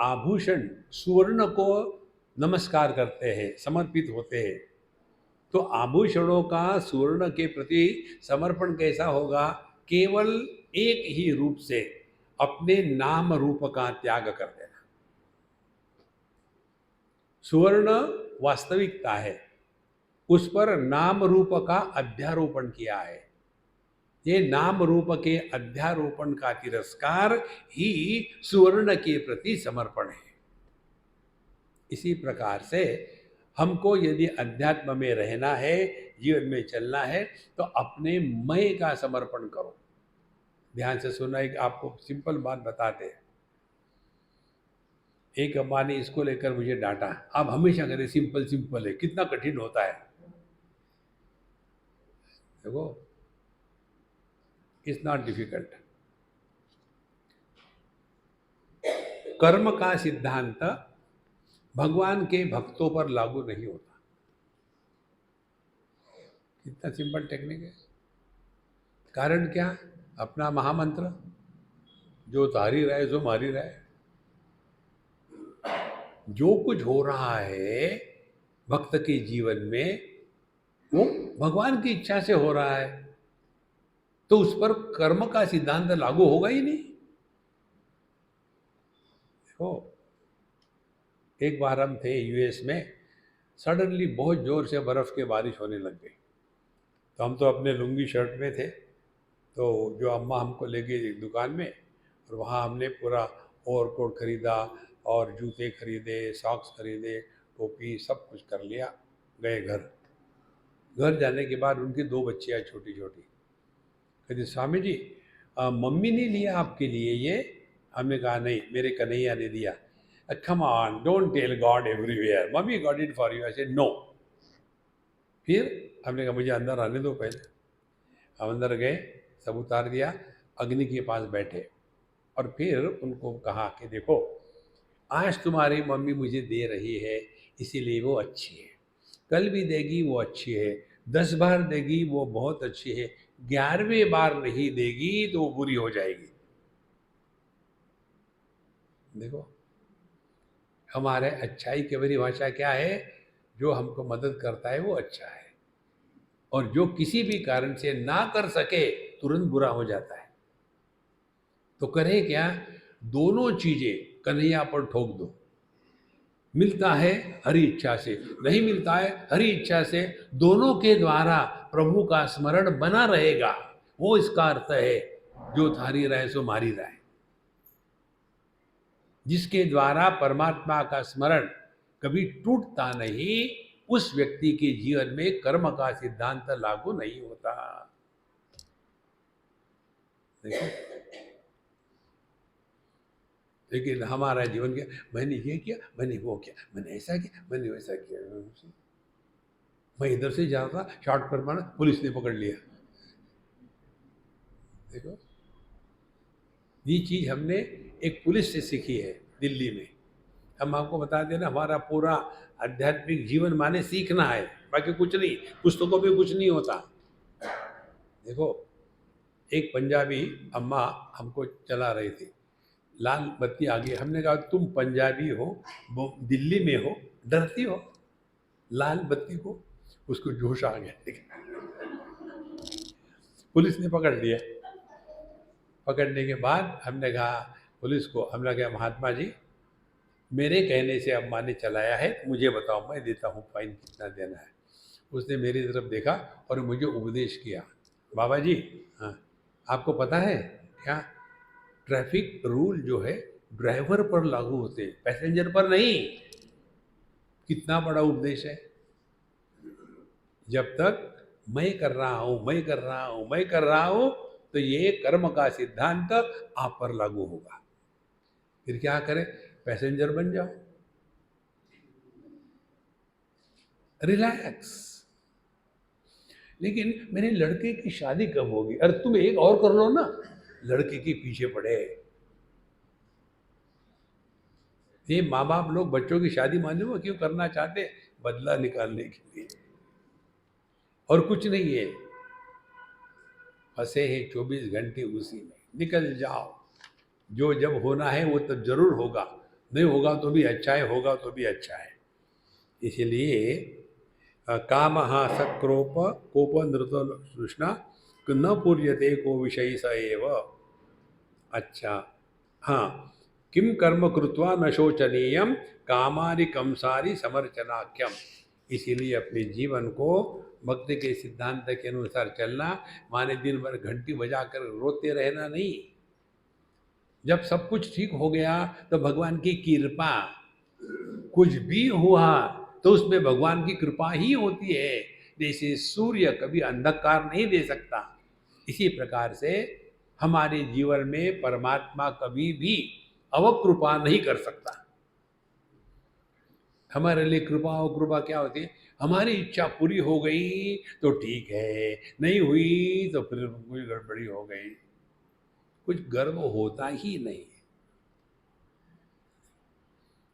आभूषण सुवर्ण को नमस्कार करते हैं, समर्पित होते हैं, तो आभूषणों का सुवर्ण के प्रति समर्पण कैसा होगा? केवल एक ही रूप से अपने नाम रूप का त्याग कर देना। सुवर्ण वास्तविकता है, उस पर नाम रूप का अध्यारोपण किया है। ये नाम रूप के अध्यारोपण का तिरस्कार ही सुवर्ण के प्रति समर्पण है। इसी प्रकार से हमको यदि अध्यात्म में रहना है, जीवन में चलना है, तो अपने मैं का समर्पण करो। ध्यान से सुना, एक आपको सिंपल बात बताते हैं। एक अम्मा ने इसको लेकर मुझे डांटा, आप हमेशा करें सिंपल सिंपल है, कितना कठिन होता है। देखो, इट्स नॉट डिफिकल्ट। कर्म का सिद्धांत भगवान के भक्तों पर लागू नहीं होता। कितना सिंपल टेक्निक है। कारण क्या? अपना महामंत्र, जो तारी रहा है सो मारी रहा है। जो कुछ हो रहा है भक्त के जीवन में, वो भगवान की इच्छा से हो रहा है। तो उस पर कर्म का सिद्धांत लागू होगा ही नहीं। देखो, एक बार हम थे यूएस में, सडनली बहुत जोर से बर्फ की बारिश होने लग गई। तो हम तो अपने लुंगी शर्ट में थे, तो जो अम्मा हमको ले गई एक दुकान में, और वहाँ हमने पूरा ओवरकोट खरीदा और जूते खरीदे, सॉक्स खरीदे, टोपी, सब कुछ कर लिया। गए घर। घर जाने के बाद उनकी दो बच्चियाँ छोटी छोटी, कहते स्वामी जी, मम्मी ने लिया आपके लिए ये? हमने कहा नहीं, मेरे कन्हैया ने दिया। Come on, don't tell God everywhere, mummy got it for you. ऐसे नो। फिर हमने कहा मुझे अंदर आने दो पहले। हम अंदर गए, सब उतार दिया, अग्नि के पास बैठे, और फिर उनको कहा कि देखो, आज तुम्हारी मम्मी मुझे दे रही है, इसीलिए वो अच्छी है। कल भी देगी वो अच्छी है, 10 बार देगी वो बहुत अच्छी है, 11वें बार नहीं देगी तो वो बुरी हो जाएगी। देखो, हमारे अच्छाई की परिभाषा क्या है? जो हमको मदद करता है वो अच्छा है, और जो किसी भी कारण से ना कर सके तुरंत बुरा हो जाता है। तो करें क्या? दोनों चीजें कन्हैया पर ठोक दो। मिलता है हरि इच्छा से, नहीं मिलता है हरि इच्छा से, दोनों के द्वारा प्रभु का स्मरण बना रहेगा, वो इसका अर्थ है। जो थारी रहे सो मारी रहे। जिसके द्वारा परमात्मा का स्मरण कभी टूटता नहीं, उस व्यक्ति के जीवन में कर्म का सिद्धांत लागू नहीं होता। देखो, लेकिन हमारा जीवन क्या, मैंने ये किया, मैंने वो किया, मैंने ऐसा किया, मैंने वैसा किया। मैं इधर से जा रहा था, शॉर्टकट मारा, पुलिस ने पकड़ लिया। देखो, ये चीज हमने एक पुलिस से सीखी है दिल्ली में। हम आपको बता दें ना, हमारा पूरा आध्यात्मिक जीवन माने सीखना है, बाकी कुछ नहीं, पुस्तकों में कुछ नहीं होता। देखो, एक पंजाबी अम्मा हमको चला रही थी, लाल बत्ती आ गई, हमने कहा तुम पंजाबी हो, वो दिल्ली में हो, डरती हो लाल बत्ती को? उसको जोश आ गया, पुलिस ने पकड़ लिया। पकड़ने के बाद हमने कहा पुलिस को, हमने कहा महात्मा जी, मेरे कहने से अम्मा ने चलाया है, मुझे बताओ, मैं देता हूँ फाइन कितना देना है। उसने मेरी तरफ देखा और मुझे उपदेश किया, बाबा जी, हाँ, आपको पता है क्या, ट्रैफिक रूल जो है ड्राइवर पर लागू होते हैं, पैसेंजर पर नहीं। कितना बड़ा उपदेश है। जब तक मैं कर रहा हूं, मैं कर रहा हूं, मैं कर रहा हूं, तो ये कर्म का सिद्धांत आप पर लागू होगा। फिर क्या करें? पैसेंजर बन जाओ, रिलैक्स। लेकिन मेरे लड़के की शादी कब होगी? अरे तुम एक और कर लो ना। लड़के के पीछे पड़े। ये माँ बाप लोग बच्चों की शादी मालूम है क्यों करना चाहते? बदला निकालने के लिए, और कुछ नहीं है। फंसे हैं 24 घंटे उसी में, निकल जाओ। जो जब होना है वो तब जरूर होगा, नहीं होगा तो भी अच्छा है, होगा तो भी अच्छा है। इसलिए काम सक्रोप कोप नृत तृष्णा न पूर्यते को विषय स एव। अच्छा, हाँ, किम कर्म कृत्वा न शोचनीयम कामारि कंसारि समर्चनाख्यम। इसीलिए अपने जीवन को भक्ति के सिद्धांत के अनुसार चलना, माने दिन भर घंटी बजाकर रोते रहना नहीं। जब सब कुछ ठीक हो गया तो भगवान की कृपा, कुछ भी हुआ तो उसमें भगवान की कृपा ही होती है। जैसे सूर्य कभी अंधकार नहीं दे सकता, इसी प्रकार से हमारे जीवन में परमात्मा कभी भी अवकृपा नहीं कर सकता। हमारे लिए कृपा और कृपा क्या होती है? हमारी इच्छा पूरी हो गई तो ठीक है, नहीं हुई तो फिर कोई गड़बड़ी हो गई। कुछ गर्व होता ही नहीं।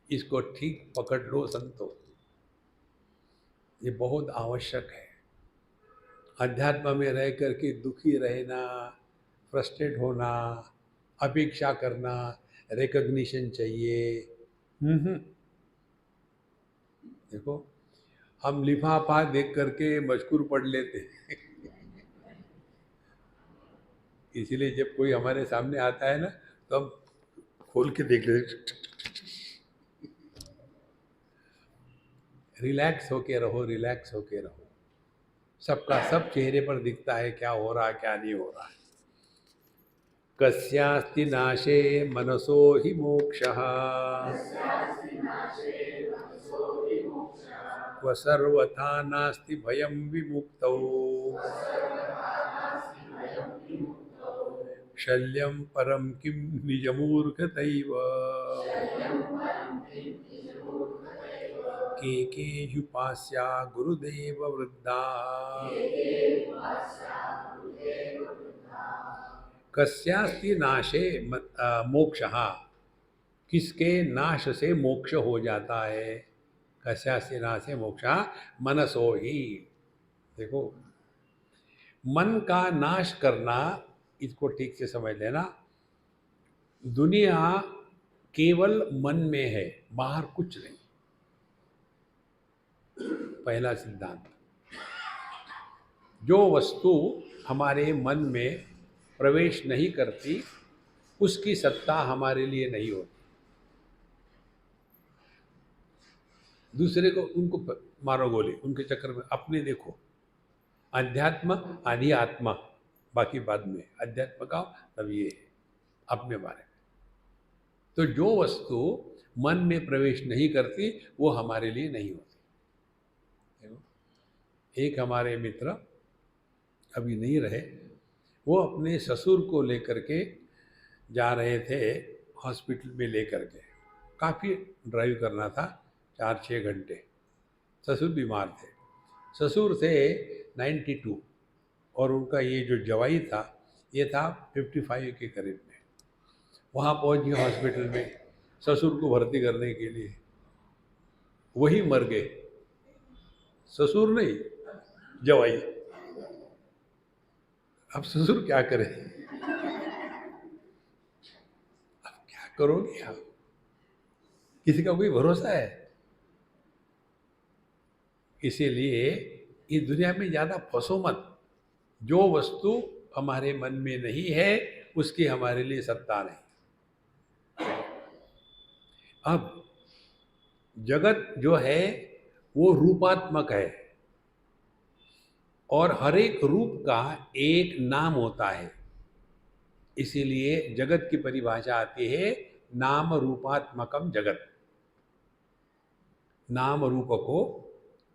इसको ठीक पकड़ लो संतो, ये बहुत आवश्यक है। अध्यात्म में रह करके दुखी रहना, फ्रस्ट्रेट होना, अपेक्षा करना, रिकग्निशन चाहिए, हम्म। देखो, हम लिफाफा देख करके मजकूर पढ़ लेते हैं। इसीलिए जब कोई हमारे सामने आता है ना तो हम खोल के देख लेते, रिलैक्स होके रहो, रिलैक्स होके रहो। सबका सब चेहरे पर दिखता है क्या हो रहा है क्या नहीं हो रहा है। कस्यास्ति नाशे मनसो हि मोक्षः क्व सर्वथा नास्ति भयं विमुक्तौ शल्यं परं किं निजमूर्खतैव के युपास्या गुरुदेव वृद्धा। कस्यास्ति नाशे मोक्षः, किसके नाश से मोक्ष हो जाता है। कस्यास्ति नाशे मोक्षः मनसो ही। देखो, मन का नाश करना, इसको ठीक से समझ लेना। दुनिया केवल मन में है, बाहर कुछ नहीं। पहला सिद्धांत, जो वस्तु हमारे मन में प्रवेश नहीं करती उसकी सत्ता हमारे लिए नहीं होती। दूसरे को उनको मारो गोली, उनके चक्कर में अपने देखो। अध्यात्म आदि आत्मा, बाकी बाद में। अध्यात्म का तब ये है अपने बारे में। तो जो वस्तु मन में प्रवेश नहीं करती वो हमारे लिए नहीं होती। एक हमारे मित्र अभी नहीं रहे, वो अपने ससुर को लेकर के जा रहे थे हॉस्पिटल में लेकर के। काफ़ी ड्राइव करना था, 4-6 घंटे। ससुर बीमार थे। ससुर थे 92 और उनका ये जो जवाई था ये था 55 के करीब में। वहाँ पहुँच गए हॉस्पिटल में ससुर को भर्ती करने के लिए, वही मर गए। ससुर नहीं, जवाई। अब ससुर क्या करे, अब क्या करोगे आप, किसी का कोई भरोसा है। इसीलिए इस दुनिया में ज़्यादा फंसो मत। जो वस्तु हमारे मन में नहीं है उसकी हमारे लिए सत्ता नहीं। अब जगत जो है वो रूपात्मक है और हर एक रूप का एक नाम होता है। इसीलिए जगत की परिभाषा आती है नाम रूपात्मकम जगत। नाम रूप को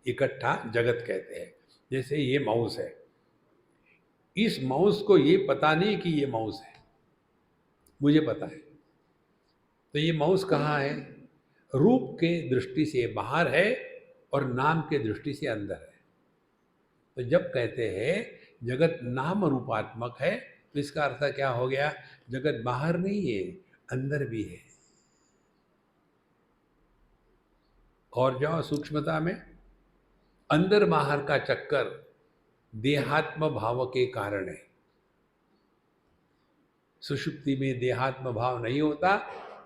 इकट्ठा जगत कहते हैं। जैसे ये माउस है, इस माउस को ये पता नहीं कि ये माउस है, मुझे पता है। तो ये माउस कहाँ है? रूप के दृष्टि से बाहर है और नाम के दृष्टि से अंदर है। तो जब कहते हैं जगत नाम रूपात्मक है तो इसका अर्थ क्या हो गया? जगत बाहर नहीं है, अंदर भी है। और जाओ सूक्ष्मता में, अंदर बाहर का चक्कर देहात्म भाव के कारण है। सुषुप्ति में देहात्म भाव नहीं होता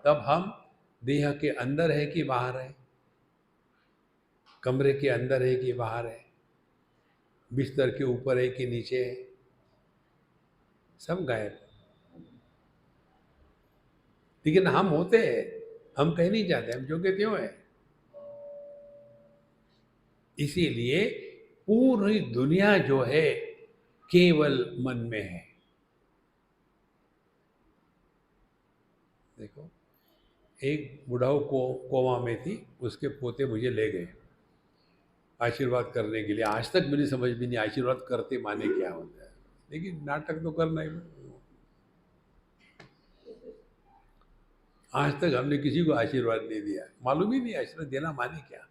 तब हम देह के अंदर है कि बाहर है, कमरे के अंदर है कि बाहर है, बिस्तर के ऊपर है कि नीचे है, सब गायब। लेकिन हम होते हैं, हम कहीं नहीं जाते, हम जो के त्यों है। इसीलिए पूरी दुनिया जो है केवल मन में है। देखो, एक बुढ़ाऊ को कोमा में थी, उसके पोते मुझे ले गए आशीर्वाद करने के लिए। आज तक मेरी समझ में नहीं आशीर्वाद करते माने क्या होता है, लेकिन नाटक तो करना ही। आज तक हमने किसी को आशीर्वाद नहीं दिया, मालूम ही नहीं आशीर्वाद देना माने क्या।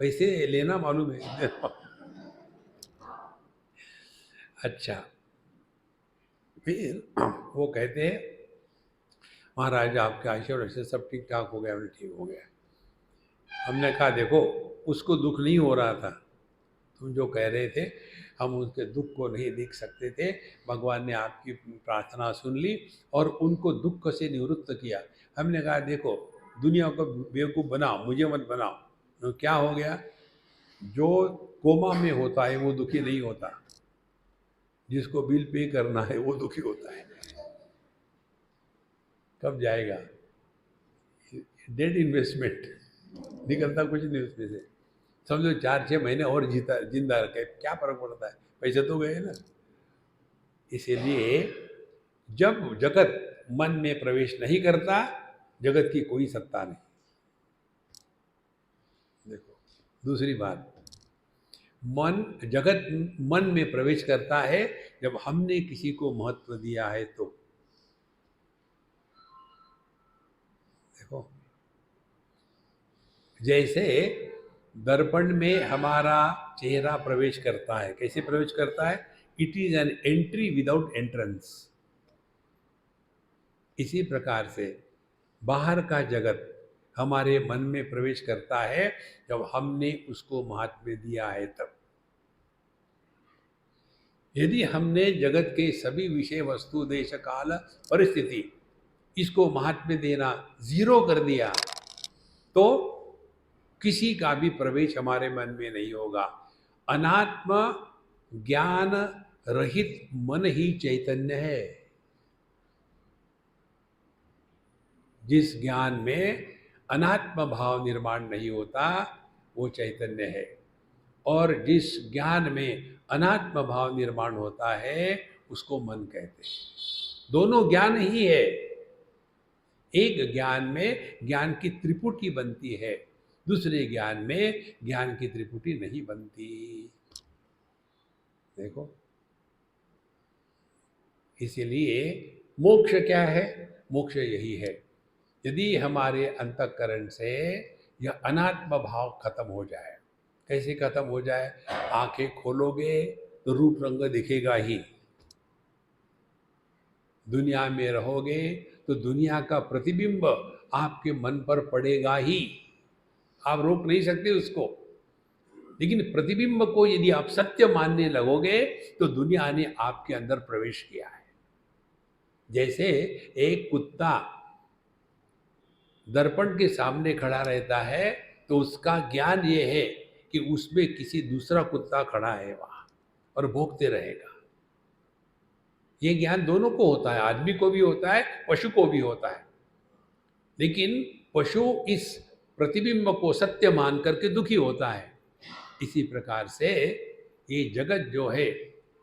पैसे लेना मालूम है। अच्छा, फिर वो कहते हैं महाराज आपके आशीर्वाद से सब ठीक ठाक हो गया। हमने ठीक हो गया। हमने कहा देखो, उसको दुख नहीं हो रहा था, तुम जो कह रहे थे हम उसके दुख को नहीं देख सकते थे। भगवान ने आपकी प्रार्थना सुन ली और उनको दुख से निवृत्त किया। हमने कहा देखो, दुनिया को बेवकूफ़ बनाओ, मुझे मत बनाओ। तो क्या हो गया? जो कोमा में होता है वो दुखी नहीं होता, जिसको बिल पे करना है वो दुखी होता है। कब जाएगा? डेड इन्वेस्टमेंट, निकलता कुछ नहीं उसमें से। समझो 4-6 महीने और जीता जिंदा रखे, क्या फर्क पड़ता है, पैसे तो गए ना। इसीलिए जब जगत मन में प्रवेश नहीं करता, जगत की कोई सत्ता नहीं। देखो दूसरी बात, मन जगत मन में प्रवेश करता है जब हमने किसी को महत्व दिया है तो। देखो जैसे दर्पण में हमारा चेहरा प्रवेश करता है, कैसे प्रवेश करता है? It is an entry without entrance. इसी प्रकार से बाहर का जगत हमारे मन में प्रवेश करता है जब हमने उसको महात्म्य दिया है तब। यदि हमने जगत के सभी विषय वस्तु देश काल परिस्थिति इसको महात्म्य देना जीरो कर दिया तो किसी का भी प्रवेश हमारे मन में नहीं होगा। अनात्म ज्ञान रहित मन ही चैतन्य है। जिस ज्ञान में अनात्म भाव निर्माण नहीं होता वो चैतन्य है, और जिस ज्ञान में अनात्म भाव निर्माण होता है उसको मन कहते हैं। दोनों ज्ञान ही है। एक ज्ञान में ज्ञान की त्रिपुटी बनती है, दूसरे ज्ञान में ज्ञान की त्रिपुटी नहीं बनती। देखो इसीलिए मोक्ष क्या है? मोक्ष यही है, यदि हमारे अंतःकरण से यह अनात्म भाव खत्म हो जाए। कैसे खत्म हो जाए? आंखें खोलोगे तो रूप रंग दिखेगा ही, दुनिया में रहोगे तो दुनिया का प्रतिबिंब आपके मन पर पड़ेगा ही, आप रोक नहीं सकते उसको। लेकिन प्रतिबिंब को यदि आप सत्य मानने लगोगे तो दुनिया ने आपके अंदर प्रवेश किया है। जैसे एक कुत्ता दर्पण के सामने खड़ा रहता है तो उसका ज्ञान ये है कि उसमें किसी दूसरा कुत्ता खड़ा है वहां और भौंकते रहेगा। ये ज्ञान दोनों को होता है, आदमी को भी होता है, पशु को भी होता है। लेकिन पशु इस प्रतिबिंब को सत्य मान करके दुखी होता है। इसी प्रकार से ये जगत जो है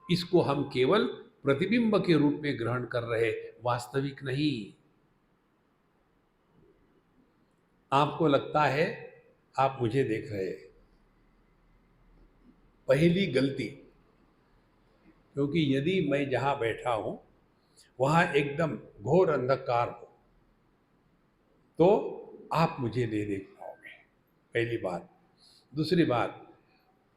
इसको हम केवल प्रतिबिंब के रूप में ग्रहण कर रहे, वास्तविक नहीं। आपको लगता है आप मुझे देख रहे हैं, पहली गलती, क्योंकि यदि मैं जहां बैठा हूं वहां एकदम घोर अंधकार हो तो आप मुझे नहीं देख पाओगे, पहली बात। दूसरी बात,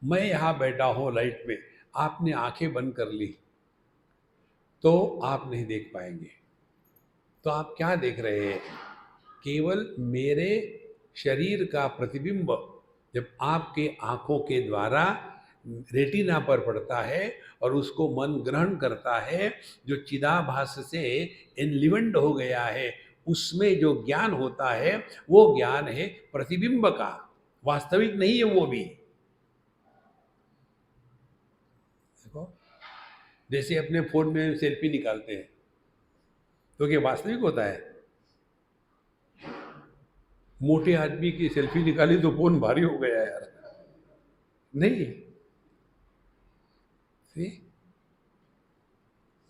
मैं यहाँ बैठा हूँ लाइट में, आपने आंखें बंद कर ली तो आप नहीं देख पाएंगे। तो आप क्या देख रहे हैं? केवल मेरे शरीर का प्रतिबिंब जब आपके आंखों के द्वारा रेटिना पर पड़ता है और उसको मन ग्रहण करता है, जो चिदाभास से एनलिवेंट हो गया है, उसमें जो ज्ञान होता है वो ज्ञान है प्रतिबिंब का, वास्तविक नहीं है वो भी। देखो जैसे अपने फोन में सेल्फी निकालते हैं तो क्या वास्तविक होता है? मोटे आदमी की सेल्फी निकाली तो फोन भारी हो गया यार, नहीं। See?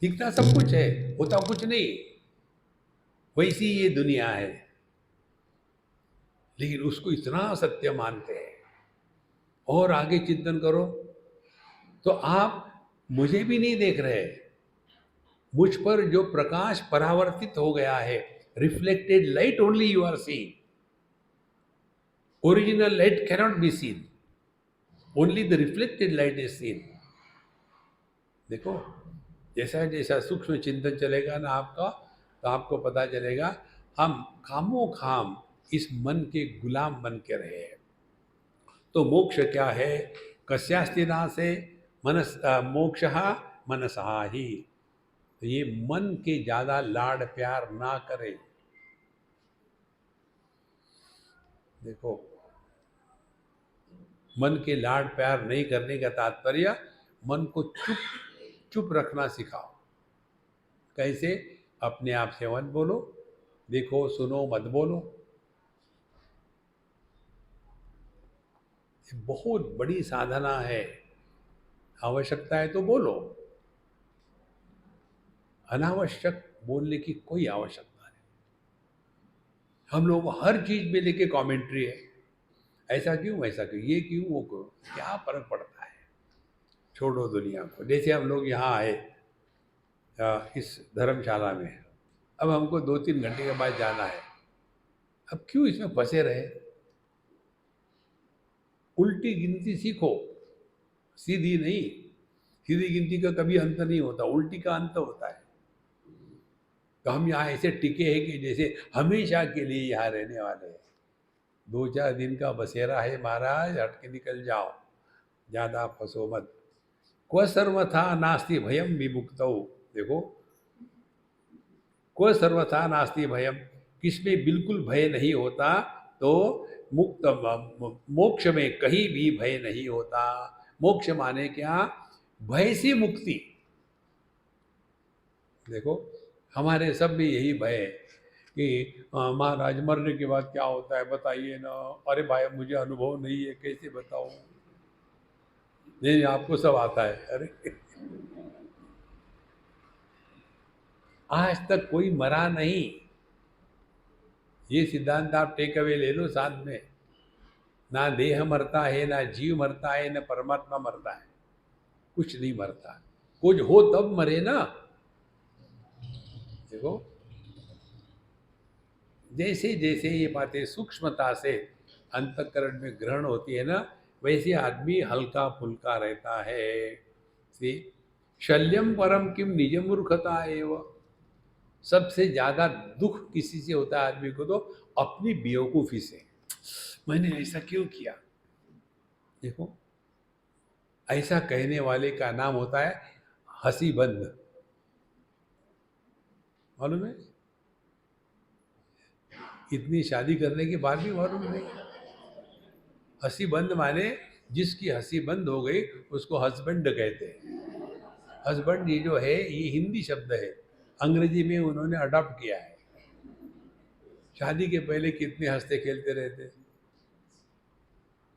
दिखता सब कुछ है, होता कुछ नहीं। वैसी ये दुनिया है, लेकिन उसको इतना सत्य मानते हैं। और आगे चिंतन करो तो आप मुझे भी नहीं देख रहे, मुझ पर जो प्रकाश परावर्तित हो गया है, reflected light only you are seeing, original light cannot be seen, only the reflected light is seen. देखो जैसा जैसा सूक्ष्म चिंतन चलेगा ना आपका, तो आपको पता चलेगा हम खामो खाम इस मन के गुलाम बन के रहे हैं। तो मोक्ष क्या है? कस्यास्ति नासे मनस मोक्ष मनसा ही। तो ये मन के ज्यादा लाड प्यार ना करें। देखो मन के लाड प्यार नहीं करने का तात्पर्य मन को चुप चुप रखना सिखाओ। कैसे? अपने आप से मत बोलो, देखो सुनो मत बोलो। ये बहुत बड़ी साधना है। आवश्यकता है तो बोलो, अनावश्यक बोलने की कोई आवश्यकता नहीं। हम लोग को हर चीज में लेके कमेंट्री है, ऐसा क्यों वैसा क्यों, ये क्यों वो क्यों, क्या फर्क पड़ता है। छोड़ो दुनिया को। जैसे हम लोग यहाँ आए इस धर्मशाला में, अब हमको 2-3 घंटे के बाद जाना है। अब क्यों इसमें फंसे रहे। उल्टी गिनती सीखो, सीधी नहीं। सीधी गिनती का कभी अंत नहीं होता, उल्टी का अंत होता है। तो हम यहाँ ऐसे टिके हैं कि जैसे हमेशा के लिए यहाँ रहने वाले हैं। 2-4 दिन का बसेरा है महाराज, हट के निकल जाओ, ज्यादा फंसो मत। क्व सर्वथा नास्ति भयम विमुक्तौ। देखो, क्व सर्वथा नास्ति भयम, किसमें बिल्कुल भय नहीं होता, तो मुक्त मोक्ष में कहीं भी भय नहीं होता। मोक्ष माने क्या, भय से मुक्ति। देखो, हमारे सब में यही भय है कि महाराज मरने के बाद क्या होता है बताइए ना। अरे भाई मुझे अनुभव नहीं है, कैसे बताऊं। नहीं, आपको सब आता है। अरे आज तक कोई मरा नहीं, ये सिद्धांत आप टेक अवे ले लो साथ में। ना देह मरता है, ना जीव मरता है, ना परमात्मा मरता है, कुछ नहीं मरता। कुछ हो तब मरे ना। देखो, जैसे जैसे ये बातें सूक्ष्मता से अंतःकरण में ग्रहण होती है ना, वैसे आदमी हल्का फुल्का रहता है। सी, शल्यम परम किम निज मूर्खता एव। सबसे ज्यादा दुख किसी से होता है आदमी को, तो अपनी बेवकूफी से। मैंने ऐसा क्यों किया। देखो, ऐसा कहने वाले का नाम होता है हंसी बंद। मालूम है, इतनी शादी करने के बाद भी मालूम नहीं। हंसी बंद माने जिसकी हंसी बंद हो गई उसको हस्बैंड कहते हैं। हस्बैंड ये जो है ये हिंदी शब्द है, अंग्रेजी में उन्होंने अडॉप्ट किया है। शादी के पहले कितने हंसते खेलते रहते।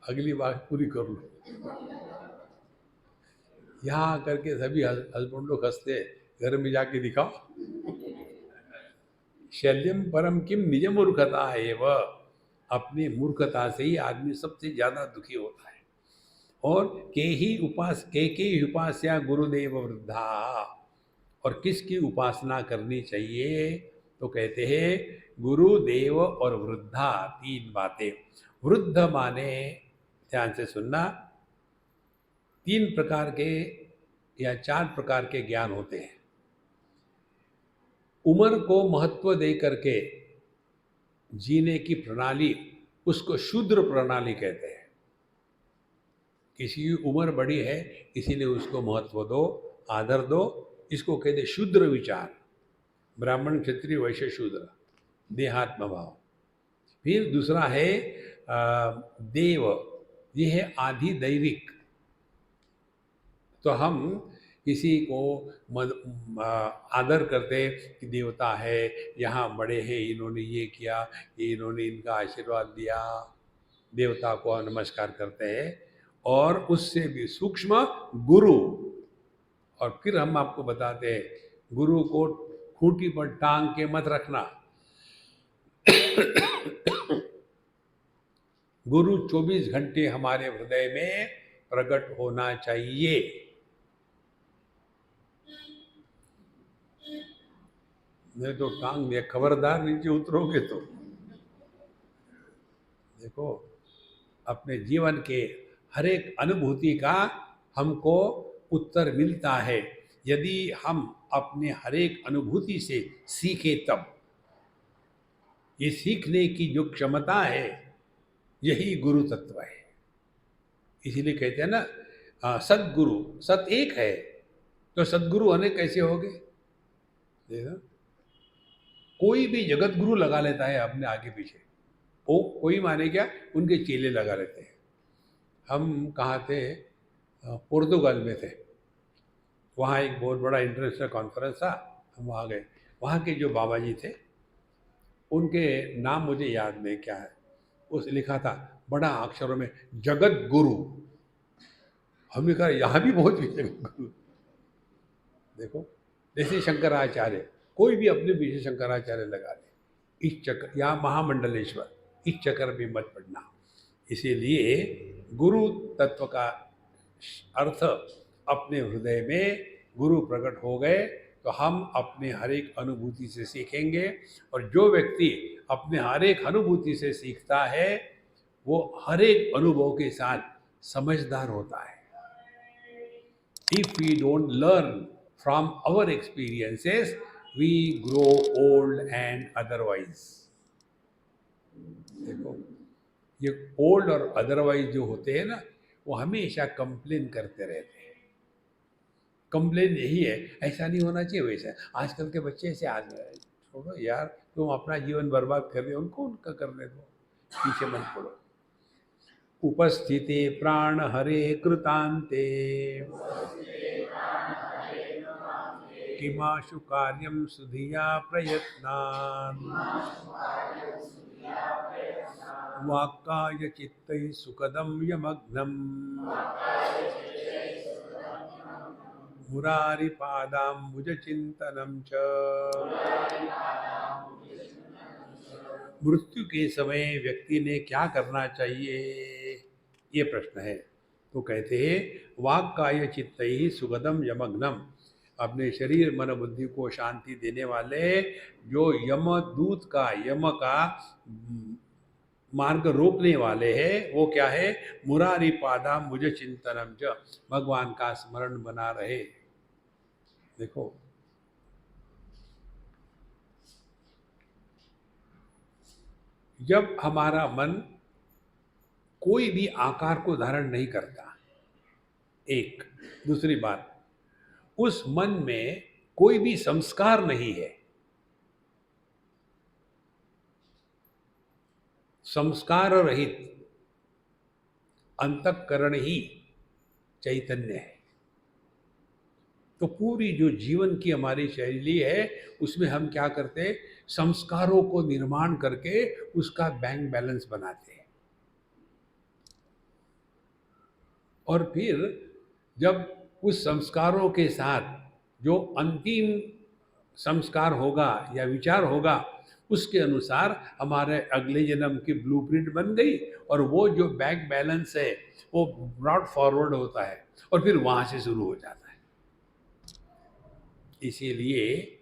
अगली बात पूरी कर लो। यहाँ आकर के सभी हस्बैंड लोग हंसते, घर में जाके दिखाओ। शल्यम परम किम निज मूर्खता है वह। अपनी मूर्खता से ही आदमी सबसे ज्यादा दुखी होता है। और के ही उपास्या गुरुदेव वृद्धा। और किसकी उपासना करनी चाहिए, तो कहते हैं गुरुदेव और वृद्धा, तीन बातें। वृद्ध माने, ध्यान से सुनना, 3 प्रकार के या 4 प्रकार के ज्ञान होते हैं। उम्र को महत्व दे करके जीने की प्रणाली, उसको शूद्र प्रणाली कहते हैं। किसी की उम्र बड़ी है इसीलिए उसको महत्व दो, आदर दो, इसको कहते शूद्र विचार। ब्राह्मण क्षत्रिय वैश्य शूद्र, देहात्म भाव। फिर दूसरा है देव, ये है आधि दैविक। तो हम किसी को आदर करते कि देवता है, यहाँ बड़े हैं, इन्होंने ये किया, इन्होंने इनका आशीर्वाद दिया, देवता को नमस्कार करते हैं। और उससे भी सूक्ष्म गुरु। और फिर हम आपको बताते हैं, गुरु को खूंटी पर टांग के मत रखना। गुरु 24 घंटे हमारे हृदय में प्रकट होना चाहिए। नहीं तो टांग में खबरदार नीचे उतरोगे तो। देखो, अपने जीवन के हर एक अनुभूति का हमको उत्तर मिलता है यदि हम अपने हर एक अनुभूति से सीखे तब। ये सीखने की जो क्षमता है यही गुरु तत्व है। इसीलिए कहते हैं ना सदगुरु, सत एक है तो सदगुरु अनेक कैसे हो गए। देखा, कोई भी जगत गुरु लगा लेता है अपने आगे पीछे। वो कोई माने क्या, उनके चेले लगा लेते हैं। हम कहाँ थे, पुर्तगाल में थे। वहाँ एक बहुत बड़ा इंटरनेशनल कॉन्फ्रेंस था, हम वहाँ गए। वहाँ के जो बाबा जी थे उनके नाम मुझे याद नहीं क्या है, उस लिखा था बड़ा अक्षरों में, जगत गुरु। हमने कहा यहाँ भी पहुंच गए जगत गुरु। देखो, जैसे शंकराचार्य, कोई भी अपने पीछे शंकराचार्य लगा ले, इस चक्कर या महामंडलेश्वर, इस चक्कर में मत पड़ना। इसीलिए गुरु तत्व का अर्थ अपने हृदय में गुरु प्रकट हो गए तो हम अपने हर एक अनुभूति से सीखेंगे, और जो व्यक्ति अपने हर एक अनुभूति से सीखता है वो हर एक अनुभव के साथ समझदार होता है। If we don't learn from our experiences, we grow old and otherwise. देखो, ये ओल्ड और अदरवाइज जो होते हैं ना, वो हमेशा कंप्लेन करते रहते हैं। कंप्लेन यही है, ऐसा नहीं होना चाहिए, वैसा। आजकल के बच्चे ऐसे आज छोड़ो यार, तुम अपना जीवन बर्बाद कर रहे हो, उनको उनका करने दो, पीछे मत पड़ो। उपस्थिते प्राण हरे कृतांते किमाशु कार्यं सुधिया प्रयत्नान् वाक्काय चित्तैः सुखदं यमग्नम् मुरारिपादाम्बुजचिन्तनं च। मृत्यु के समय व्यक्ति ने क्या करना चाहिए, ये प्रश्न है। तो कहते हैं वाक्काय चित्तैः सुखदं यमग्नम, अपने शरीर मन बुद्धि को शांति देने वाले जो यमदूत का, यम का मार्ग रोकने वाले हैं, वो क्या है, मुरारी पादा मुझे चिंतनम च, भगवान का स्मरण बना रहे। देखो, जब हमारा मन कोई भी आकार को धारण नहीं करता, एक, दूसरी बात, उस मन में कोई भी संस्कार नहीं है, संस्कार रहित अंतःकरण ही चैतन्य है, तो पूरी जो जीवन की हमारी शैली है उसमें हम क्या करते हैं, संस्कारों को निर्माण करके उसका बैंक बैलेंस बनाते हैं। और फिर जब उस संस्कारों के साथ जो अंतिम संस्कार होगा या विचार होगा, उसके अनुसार हमारे अगले जन्म की ब्लूप्रिंट बन गई, और वो जो बैंक बैलेंस है वो ब्रॉड फॉरवर्ड होता है और फिर वहाँ से शुरू हो जाता है। इसीलिए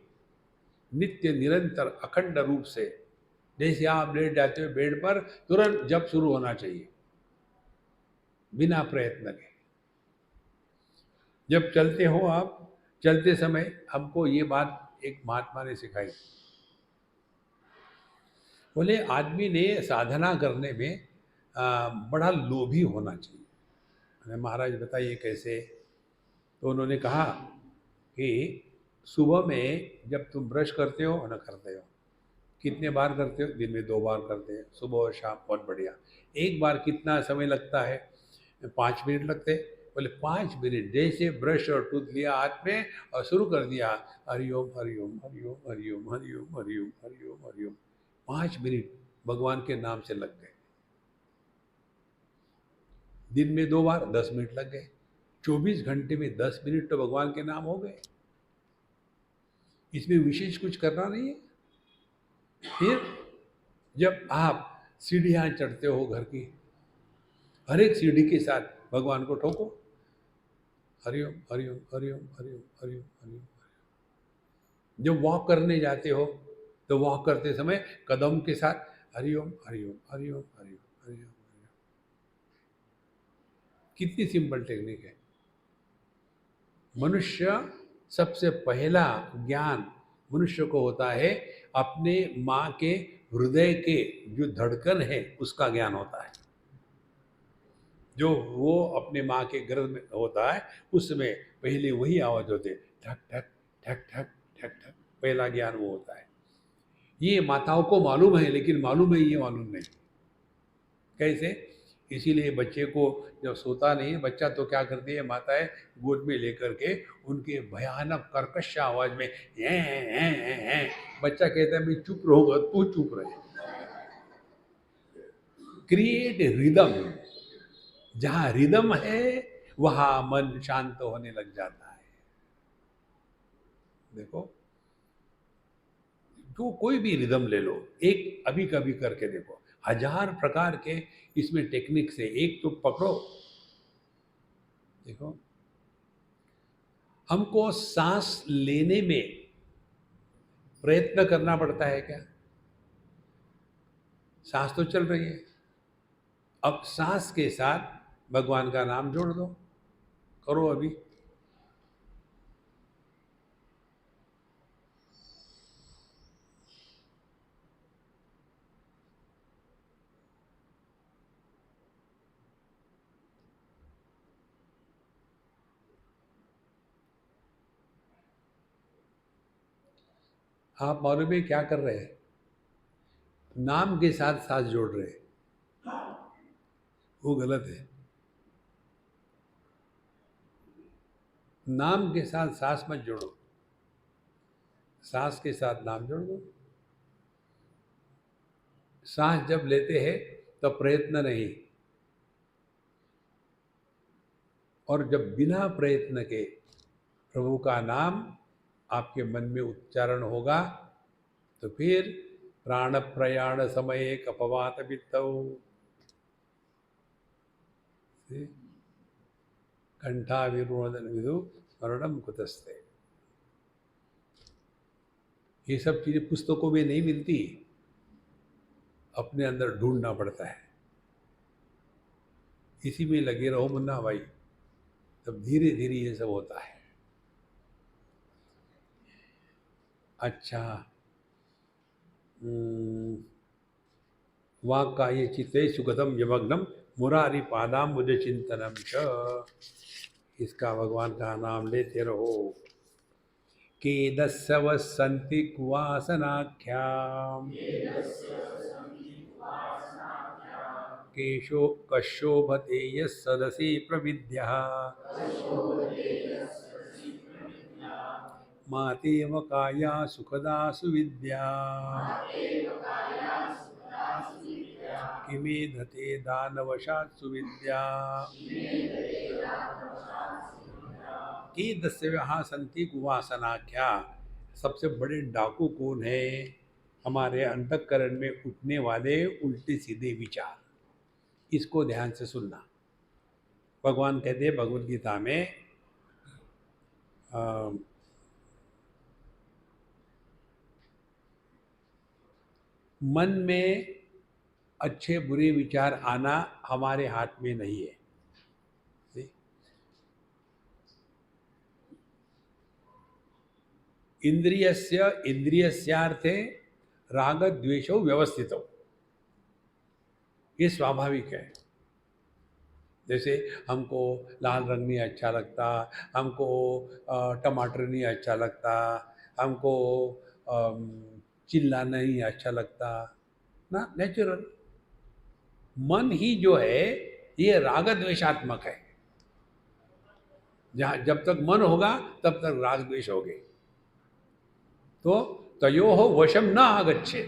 नित्य निरंतर अखंड रूप से, जैसे आप लेट जाते हो बेड पर, तुरंत जब शुरू होना चाहिए बिना प्रयत्न के। जब चलते हो आप, चलते समय हमको ये बात एक महात्मा ने सिखाई, बोले आदमी ने साधना करने में बड़ा लोभी होना चाहिए। मैंने महाराज बताइए कैसे? तो उन्होंने कहा कि सुबह में जब तुम ब्रश करते हो ना, करते हो कितने बार करते हो? दिन में 2 बार करते हैं, सुबह और शाम। बहुत बढ़िया। एक बार कितना समय लगता है? 5 मिनट लगते हैं। बोले 5 मिनट, जैसे ब्रश और टूथ लिया हाथ में और शुरू कर दिया, हरिओम हरिओम हरिओम हरिओम हरिओम हरिओम हरिओम हरिओम, 5 मिनट भगवान के नाम से लग गए। दिन में 2 बार 10 मिनट लग गए, 24 घंटे में 10 मिनट तो भगवान के नाम हो गए। इसमें विशेष कुछ करना नहीं है। फिर जब आप सीढ़ियाँ चढ़ते हो घर की, हर एक सीढ़ी के साथ भगवान को ठोको, हरिओम हरिओम हरिओम हरिओम हरिओम हरिओम। जब वॉक करने जाते हो तो वॉक करते समय कदम के साथ हरिओम हरिओम हरिओम हरिओम हरिओम। कितनी सिंपल टेक्निक है। मनुष्य सबसे पहला ज्ञान मनुष्य को होता है अपने माँ के हृदय के जो धड़कन है उसका ज्ञान होता है। जो वो अपने माँ के गर्भ में होता है उसमें पहले वही आवाज़ होती है, ठक ठक ठक ठक ठक ठक, पहला ज्ञान वो होता है। ये माताओं को मालूम है, लेकिन मालूम है ये मालूम नहीं। कैसे? इसीलिए बच्चे को जब सोता नहीं है बच्चा तो क्या करती है माताएं, गोद में लेकर के उनके भयानक कर्कश आवाज में हैं। बच्चा कहता है मैं चुप रहूंगा, तू चुप रहे। क्रिएट रिदम, जहां रिदम है वहां मन शांत होने लग जाता है। देखो, तो कोई भी रिदम ले लो, एक अभी कभी करके देखो, हजार प्रकार के इसमें टेक्निक से एक तो पकड़ो। देखो, हमको सांस लेने में प्रयत्न करना पड़ता है क्या? सांस तो चल रही है, अब सांस के साथ भगवान का नाम जोड़ दो, करो अभी। आप मालूम है क्या कर रहे हैं? नाम के साथ सांस जोड़ रहे हैं, वो गलत है। नाम के साथ सांस मत जोड़ो, सांस के साथ नाम जोड़ दो। सांस जब लेते हैं तब प्रयत्न नहीं, और जब बिना प्रयत्न के प्रभु का नाम आपके मन में उच्चारण होगा तो फिर प्राण प्रयाण समय कपवात वित्तौ कंठा विरोधन विदु स्मरणम कुतस्ते। ये सब चीजें पुस्तकों में नहीं मिलती, अपने अंदर ढूंढना पड़ता है। इसी में लगे रहो मुन्ना भाई, तब धीरे धीरे ये सब होता है। अच्छा, वाक्काये चित्ते सुगतम यमग्नम मुरारी पादाम मुझे चिंतनम च। इसका भगवान का नाम लेते रहो। केदस्य वसन्ति कुवासनाख्याम केशो कशोभते यस्सदसि प्रविद्यः मातेव काया सुखदा सुविद्या किमेधते दानवशात् सुविद्या। कि दस्यव्यहा संति कुवासनाख्या। सबसे बड़े डाकू कौन है? हमारे अंतःकरण में उठने वाले उल्टे सीधे विचार। इसको ध्यान से सुनना। भगवान कहते हैं भगवद गीता में मन में अच्छे बुरे विचार आना हमारे हाथ में नहीं है। इंद्रियस्य इंद्रियस्यार्थे राग द्वेषो व्यवस्थितो, ये स्वाभाविक है। जैसे हमको लाल रंग नहीं अच्छा लगता, हमको टमाटर नहीं अच्छा लगता, हमको चिल्लाना नहीं अच्छा लगता ना, नेचुरल। मन ही जो है ये राग द्वेषात्मक है। जहाँ जब तक मन होगा तब तक राग द्वेष होगे। तो तयोः वशम न आगच्छे।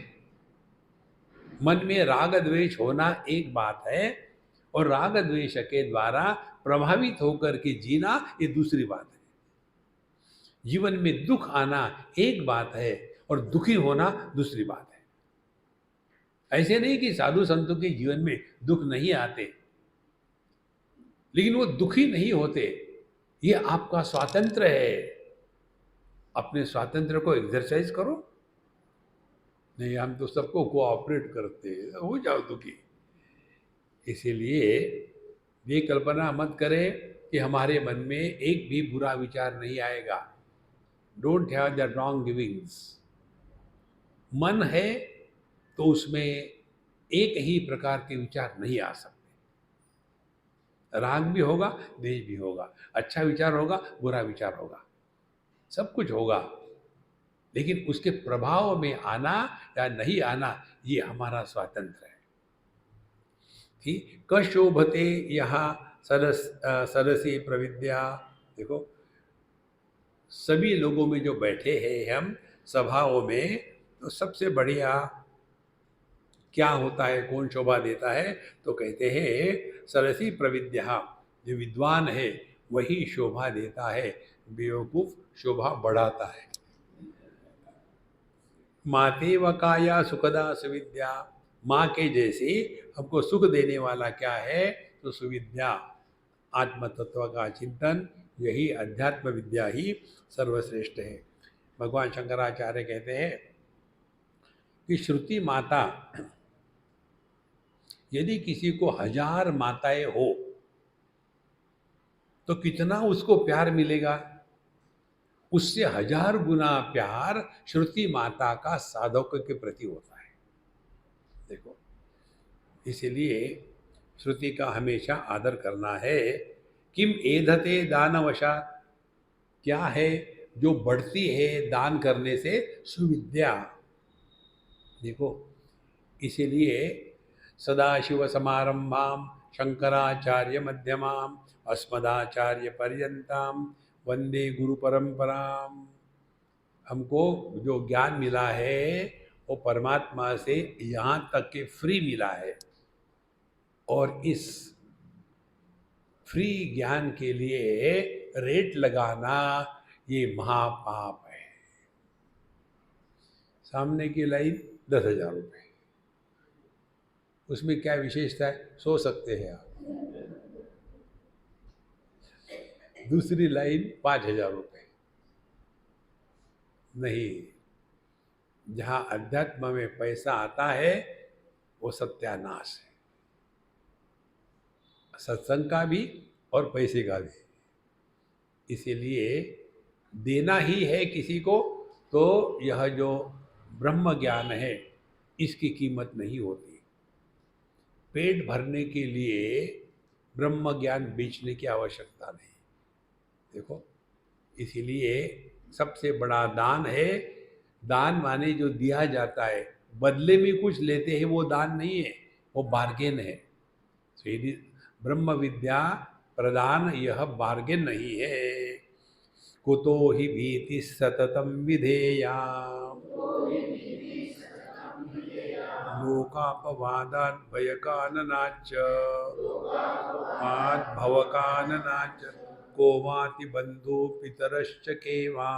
मन में राग द्वेष होना एक बात है, और राग द्वेष के द्वारा प्रभावित होकर के जीना ये दूसरी बात है। जीवन में दुख आना एक बात है और दुखी होना दूसरी बात है। ऐसे नहीं कि साधु संतों के जीवन में दुख नहीं आते, लेकिन वो दुखी नहीं होते। ये आपका स्वातंत्र है, अपने स्वातंत्र को एक्सरसाइज करो। नहीं, हम तो सबको कोऑपरेट करते हैं, हो जाओ दुखी। इसीलिए ये कल्पना मत करें कि हमारे मन में एक भी बुरा विचार नहीं आएगा। Don't have the wrong givings. मन है तो उसमें एक ही प्रकार के विचार नहीं आ सकते। राग भी होगा, द्वेष भी होगा, अच्छा विचार होगा, बुरा विचार होगा, सब कुछ होगा। लेकिन उसके प्रभाव में आना या नहीं आना ये हमारा स्वातंत्र है। कि कशोभते यहाँ सरसी प्रविद्या। देखो, सभी लोगों में जो बैठे हैं हम सभाओं में, तो सबसे बढ़िया क्या होता है, कौन शोभा देता है? तो कहते हैं सरसी प्रविद्या, जो विद्वान है वही शोभा देता है, बेवकूफ शोभा बढ़ाता है। माते व काया सुखदा सुविद्या, माँ के जैसे हमको सुख देने वाला क्या है? तो सुविद्या, आत्म तत्व का चिंतन, यही अध्यात्म विद्या ही सर्वश्रेष्ठ है। भगवान शंकराचार्य कहते हैं कि श्रुति माता, यदि किसी को 1000 माताएं हो तो कितना उसको प्यार मिलेगा? उससे 1000 गुना प्यार श्रुति माता का साधक के प्रति होता है। देखो, इसीलिए श्रुति का हमेशा आदर करना है। किम एधते दानवशात, क्या है जो बढ़ती है दान करने से? सुविद्या। देखो, इसीलिए सदाशिव समारंभाम शंकराचार्य मध्यमाम अस्मदाचार्य पर्यंताम वंदे गुरु परंपराम। हमको जो ज्ञान मिला है वो परमात्मा से यहाँ तक के फ्री मिला है, और इस फ्री ज्ञान के लिए रेट लगाना ये महापाप है। सामने की लाइन 10,000 रुपये, उसमें क्या विशेषता है? सो सकते हैं आप। दूसरी लाइन 5,000 रुपये। नहीं, जहाँ अध्यात्म में पैसा आता है वो सत्यानाश है, सत्संग का भी और पैसे का भी। इसीलिए देना ही है किसी को, तो यह जो ब्रह्म ज्ञान है इसकी कीमत नहीं होती। पेट भरने के लिए ब्रह्म ज्ञान बेचने की आवश्यकता नहीं। देखो, इसीलिए सबसे बड़ा दान है, दान माने जो दिया जाता है, बदले में कुछ लेते हैं वो दान नहीं है, वो बार्गेन है। तो यदि ब्रह्म विद्या प्रदान यह बार्गेन नहीं है। कुतो ही भीति सततम विधेया लोकापवादात् भयकाननाच्च माद् भवकाननाच्च को वाति बन्धु पितरश्च केवा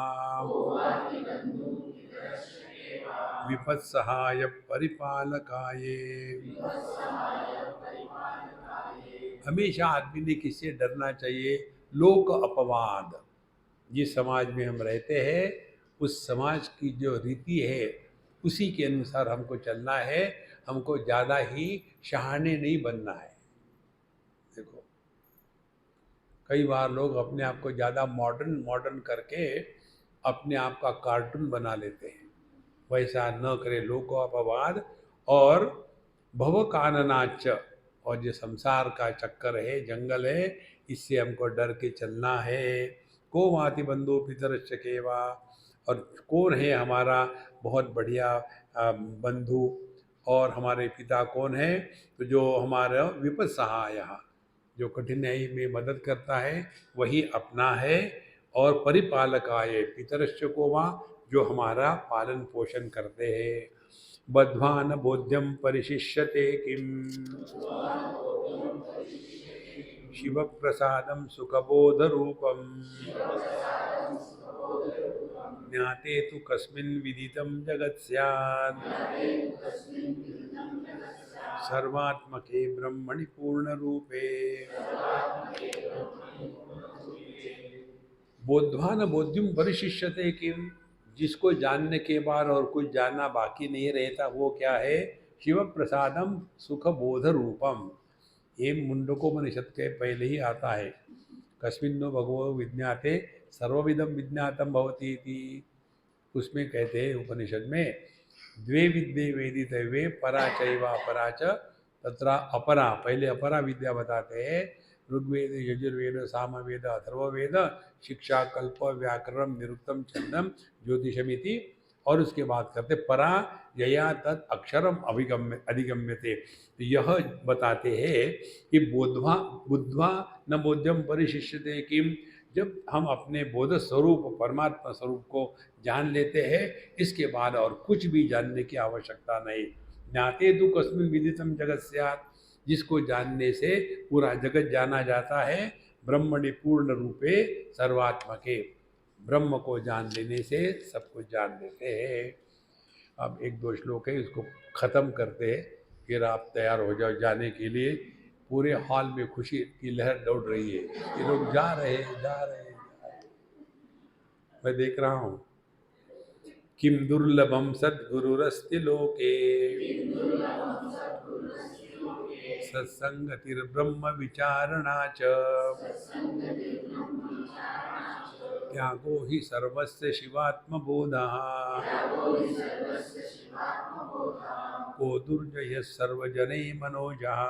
विपत्सहाय परिपालकाये। हमेशा आदमी ने किससे डरना चाहिए? लोक अपवाद। जिस समाज में हम रहते हैं उस समाज की जो रीति है उसी के अनुसार हमको चलना है, हमको ज़्यादा ही शहाने नहीं बनना है। देखो, कई बार लोग अपने आप को ज़्यादा मॉडर्न मॉडर्न करके अपने आप का कार्टून बना लेते हैं। वैसा न करे। लोको अपवाद और भवकाननाच, और जो संसार का चक्कर है, जंगल है, इससे हमको डर के चलना है। को माति बंधु पितरश्च केवा, और कौन है हमारा बहुत बढ़िया बंधु और हमारे पिता कौन है? तो जो हमारा विपद सहाय, जो कठिनाई में मदद करता है वही अपना है। और परिपालकाय पितरश्च कोवा, जो हमारा पालन पोषण करते हैं। बद्ध्वान बोध्यम परिशिष्यते किम शिव प्रसादम सुखबोध रूपम ज्ञाते तु कस्मिन् विदितं जगत् स्यात् सर्वात्मके ब्रह्मणि पूर्ण रूपे। बोध्वान बोध्यम परिशिष्यते किम, जिसको जानने के बाद और कुछ जानना बाकी नहीं रहता वो क्या है? शिव प्रसादम सुख बोध रूपम। ये मुंडकोपनिषद के पहले ही आता है। कस्मिन्नो भगवो विज्ञाते सर्वविदम विज्ञातम भवति इति। उसमें कहते हैं उपनिषद में, द्वे विद्ये वेदित वे परा चैवा परा च तत्र अपरा। पहले अपरा विद्या बताते हैं। ऋग्वेद यजुर्वेद सामवेद अथर्ववेद शिक्षा कल्प व्याकरण निरुक्तम छंदम ज्योतिषमिति और उसके बाद करते परा यया तत् अक्षरम अभिगम्य अधिगम्यते। तो यह बताते हैं कि बोधवा बुद्ध्वा न बोध्यम परिशिष्यते किम, जब हम अपने बोध स्वरूप परमात्मा स्वरूप को जान लेते हैं, इसके बाद और कुछ भी जानने की आवश्यकता नहीं। ज्ञाते तु कस्मिन् विदितम जगत स्यात्, जिसको जानने से पूरा जगत जाना जाता है। ब्रह्मणि पूर्ण रूपे सर्वात्मके, ब्रह्म को जान लेने से सब कुछ जान लेते हैं। अब एक दो श्लोक है, इसको ख़त्म करते हैं, फिर आप तैयार हो जाओ जाने के लिए। पूरे हॉल में खुशी की लहर दौड़ रही है, ये लोग जा रहे हैं जा रहे हैं जा रहे हैं। मैं देख रहा हूँ। किम दुर्लभम सद्गुरुरस्ति लोके सत्संगतिर्ब्रह्म विचारणा च, त्यागो हि सर्वस्य शिवात्मबोधः, को दुर्जय सर्वजने मनोजः।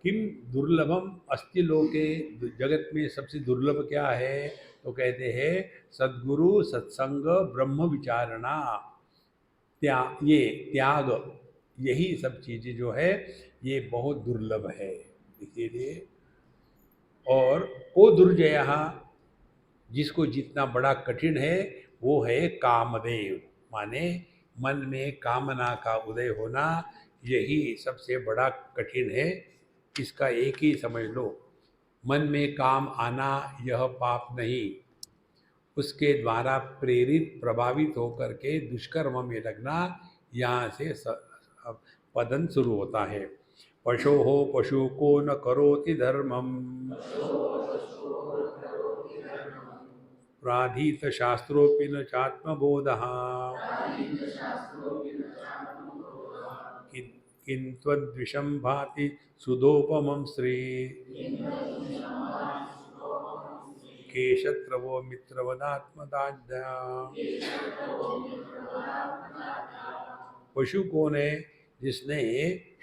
किम दुर्लभम अस्ति लोके, जगत में सबसे दुर्लभ क्या है? तो कहते हैं सद्गुरु सत्संग ब्रह्म विचारणा, ये त्याग, यही सब चीज़ें जो है ये बहुत दुर्लभ है। इसीलिए और को दुर्जय, जिसको जितना बड़ा कठिन है वो है कामदेव, माने मन में कामना का उदय होना, यही सबसे बड़ा कठिन है। इसका एक ही समझ लो, मन में काम आना यह पाप नहीं, उसके द्वारा प्रेरित प्रभावित होकर के दुष्कर्म में लगना, यहाँ से पदन शुरू होता है। पशो हो पशु को न करोति धर्मम, प्राधीत शास्त्रोपि न चात्मबोधः, किन्त्वद्विषं भाति सुधोपमं श्री, केशत्रवो मित्रवदात्मदाज्ञा। पशु कौन है? जिसने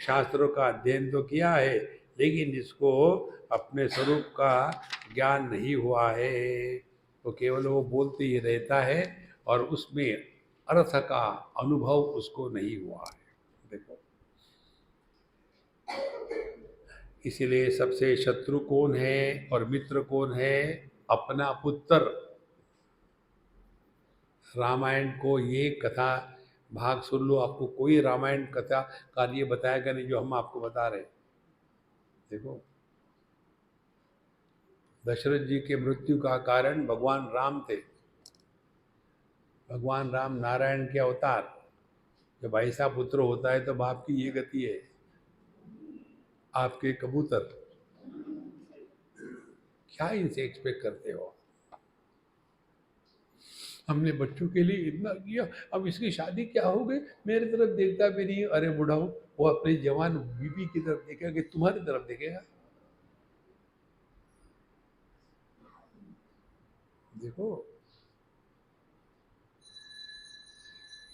शास्त्रों का अध्ययन तो किया है, लेकिन जिसको अपने स्वरूप का ज्ञान नहीं हुआ है, तो केवल वो बोलते ही रहता है और उसमें अर्थ का अनुभव उसको नहीं हुआ है। देखो, इसीलिए सबसे शत्रु कौन है और मित्र कौन है? अपना पुत्र। रामायण को ये कथा भाग सुन लो, आपको कोई रामायण कथा कार्य बताएगा नहीं जो हम आपको बता रहे। देखो, दशरथ जी के मृत्यु का कारण भगवान राम थे। भगवान राम नारायण के अवतार। जब ऐसा पुत्र होता है तो बाप की ये गति है। आपके कबूतर, क्या इनसे एक्सपेक्ट करते हो? हमने बच्चों के लिए इतना किया, अब इसकी शादी क्या हो गई, मेरी तरफ देखता भी नहीं। अरे बुढ़ाओ, वो अपनी जवान बीबी की तरफ देखेगा कि तुम्हारी तरफ देखेगा? देखो,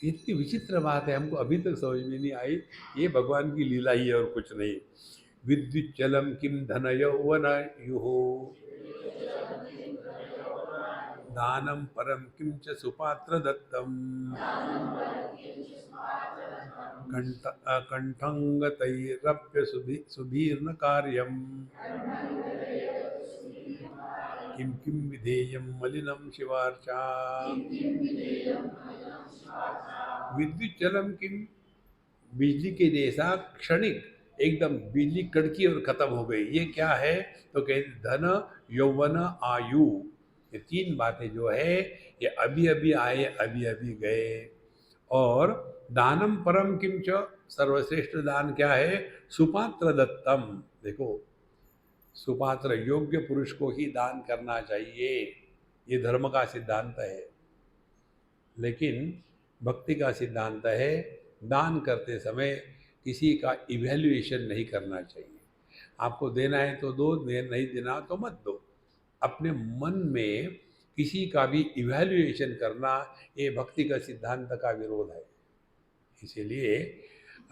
इतनी विचित्र बात है, हमको अभी तक समझ में नहीं आई। ये भगवान की लीला ही है और कुछ नहीं। विद्युत चलम किम धन यौवन युहो, दानम परम किम च सुपात्र दत्तम, कंठंगतैरप्य सुधीर्न कार्यम, किम किम विधेयम मलिनम शिवार्चा। विद्युत चलम किम, बिजली के जैसा क्षणिक, एकदम बिजली कड़की और खत्म हो गई। ये क्या है? तो कहते धन यौवन आयु, ये तीन बातें जो है ये अभी अभी आए अभी अभी गए। और दानम परम किम च, सर्वश्रेष्ठ दान क्या है? सुपात्र दत्तम। देखो, सुपात्र योग्य पुरुष को ही दान करना चाहिए, ये धर्म का सिद्धांत है। लेकिन भक्ति का सिद्धांत है दान करते समय किसी का इवैल्यूएशन नहीं करना चाहिए। आपको देना है तो दो, नहीं देना तो मत दो। अपने मन में किसी का भी इवैल्यूएशन करना, ये भक्ति का सिद्धांत का विरोध है। इसीलिए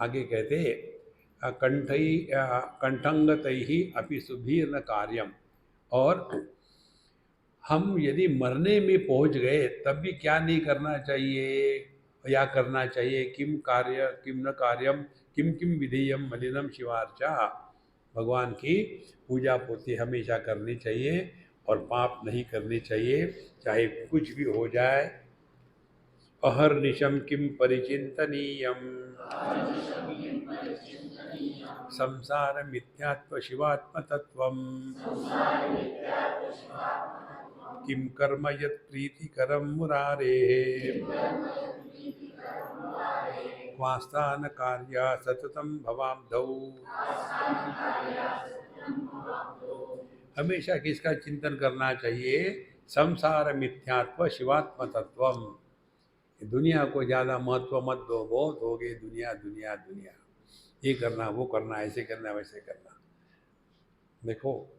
आगे कहते कंठंगत ही अपि सुधीर्न कार्यम, और हम यदि मरने में पहुंच गए तब भी क्या नहीं करना चाहिए या करना चाहिए? किम कार्य किम न कार्यम किम किम विधेयम मलिनम शिवार्चा। भगवान की पूजा पूर्ति हमेशा करनी चाहिए और पाप नहीं करनी चाहिए, चाहे कुछ भी हो जाए। अहर्निशम किम परिचिंतनीयम संसार मिथ्यात्व शिवात्म तत्वम किम कर्म यत् प्रीतिकरम मुरारे वास्तान कार्या सततम भवाब्धौ। हमेशा किसका चिंतन करना चाहिए? संसार मिथ्यात्व शिवात्म तत्वम। दुनिया को ज़्यादा महत्व मत दो, बहुत हो गई दुनिया दुनिया दुनिया, ये करना वो करना, ऐसे करना वैसे करना। देखो,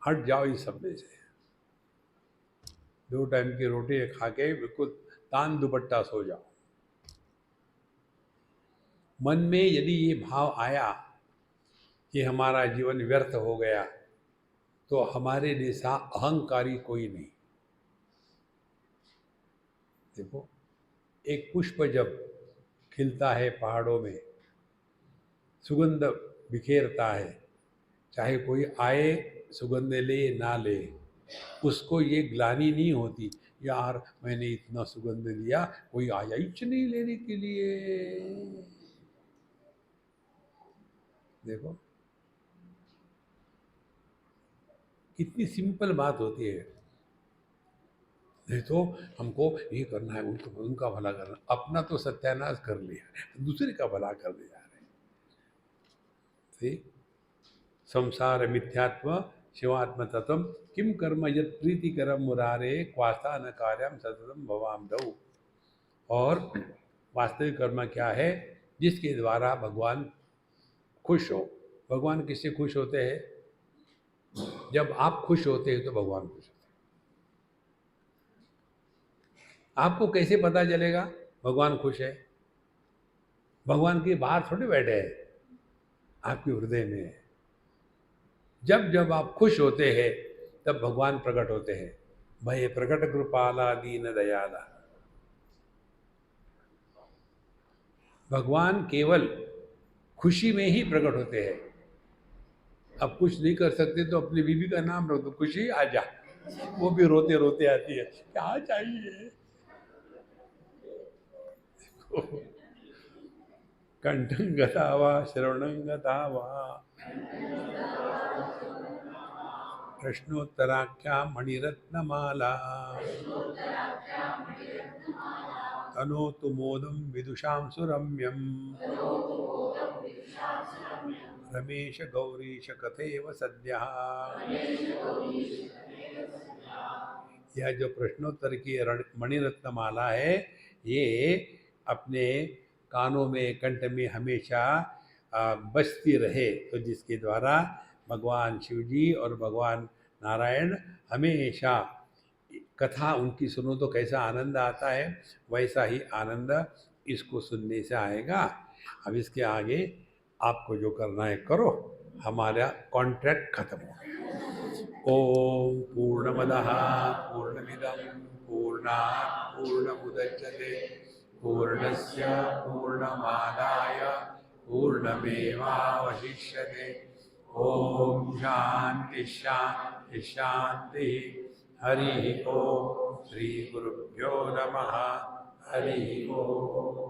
हट जाओ इस सब में से। 2 टाइम की रोटी खा के बिल्कुल तान दुपट्टा सो जाओ। मन में यदि ये भाव आया कि हमारा जीवन व्यर्थ हो गया, तो हमारे जैसा अहंकारी कोई नहीं। देखो, एक पुष्प जब खिलता है पहाड़ों में, सुगंध बिखेरता है, चाहे कोई आए सुगंध ले ना ले, उसको ये ग्लानि नहीं होती, यार मैंने इतना सुगंध लिया, कोई आया ही नहीं लेने के लिए। देखो कितनी सिंपल बात होती है। नहीं तो हमको ये करना है, उनका भला करना, अपना तो सत्यानाश कर लिया, दूसरे का भला करने जा रहे हैं। संसार मिथ्यात्व शिवात्म तत्व किम कर्म यत् प्रीतिकरम मुरारे क्वास्ता न कार्यम सततम भवाम दौ। और वास्तविक कर्म क्या है? जिसके द्वारा भगवान खुश हो। भगवान किससे खुश होते हैं? जब आप खुश होते हैं तो भगवान खुश होते हैं। आपको कैसे पता चलेगा भगवान खुश है? भगवान के बाहर थोड़ी बैठे हैं, आपके हृदय में है। जब जब आप खुश होते हैं तब भगवान प्रकट होते हैं। भय प्रकट कृपाला दीन दयाला। भगवान केवल खुशी में ही प्रकट होते हैं। अब कुछ नहीं कर सकते तो अपनी बीवी का नाम रख दो, खुशी आ जा। वो भी रोते रोते आती है, क्या चाहिए? कंठं गता वा श्रवणं गता वा प्रश्नोत्तराख्या मणिरत्नमाला तनोतु मोदं विदुषां सुरम्यं रमेश गौरीश कथेव सद्यः। यह जो प्रश्नोत्तर की मणिरत्नमाला है, ये अपने कानों में, कंठ में हमेशा बजती रहे, तो जिसके द्वारा भगवान शिव जी और भगवान नारायण हमेशा कथा उनकी सुनो तो कैसा आनंद आता है, वैसा ही आनंद इसको सुनने से आएगा। अब इसके आगे आपको जो करना है करो, हमारा कॉन्ट्रैक्ट खत्म हो गया। ओम पूर्णमदः पूर्णमिदं पूर्णात् पूर्णमुदच्यते पूर्णस्य पूर्णमादाय पूर्णमेवावशिष्यते। ओम शांति शांति शांति। हरि ओम। श्री गुरुभ्यो नमः। हरि ओम।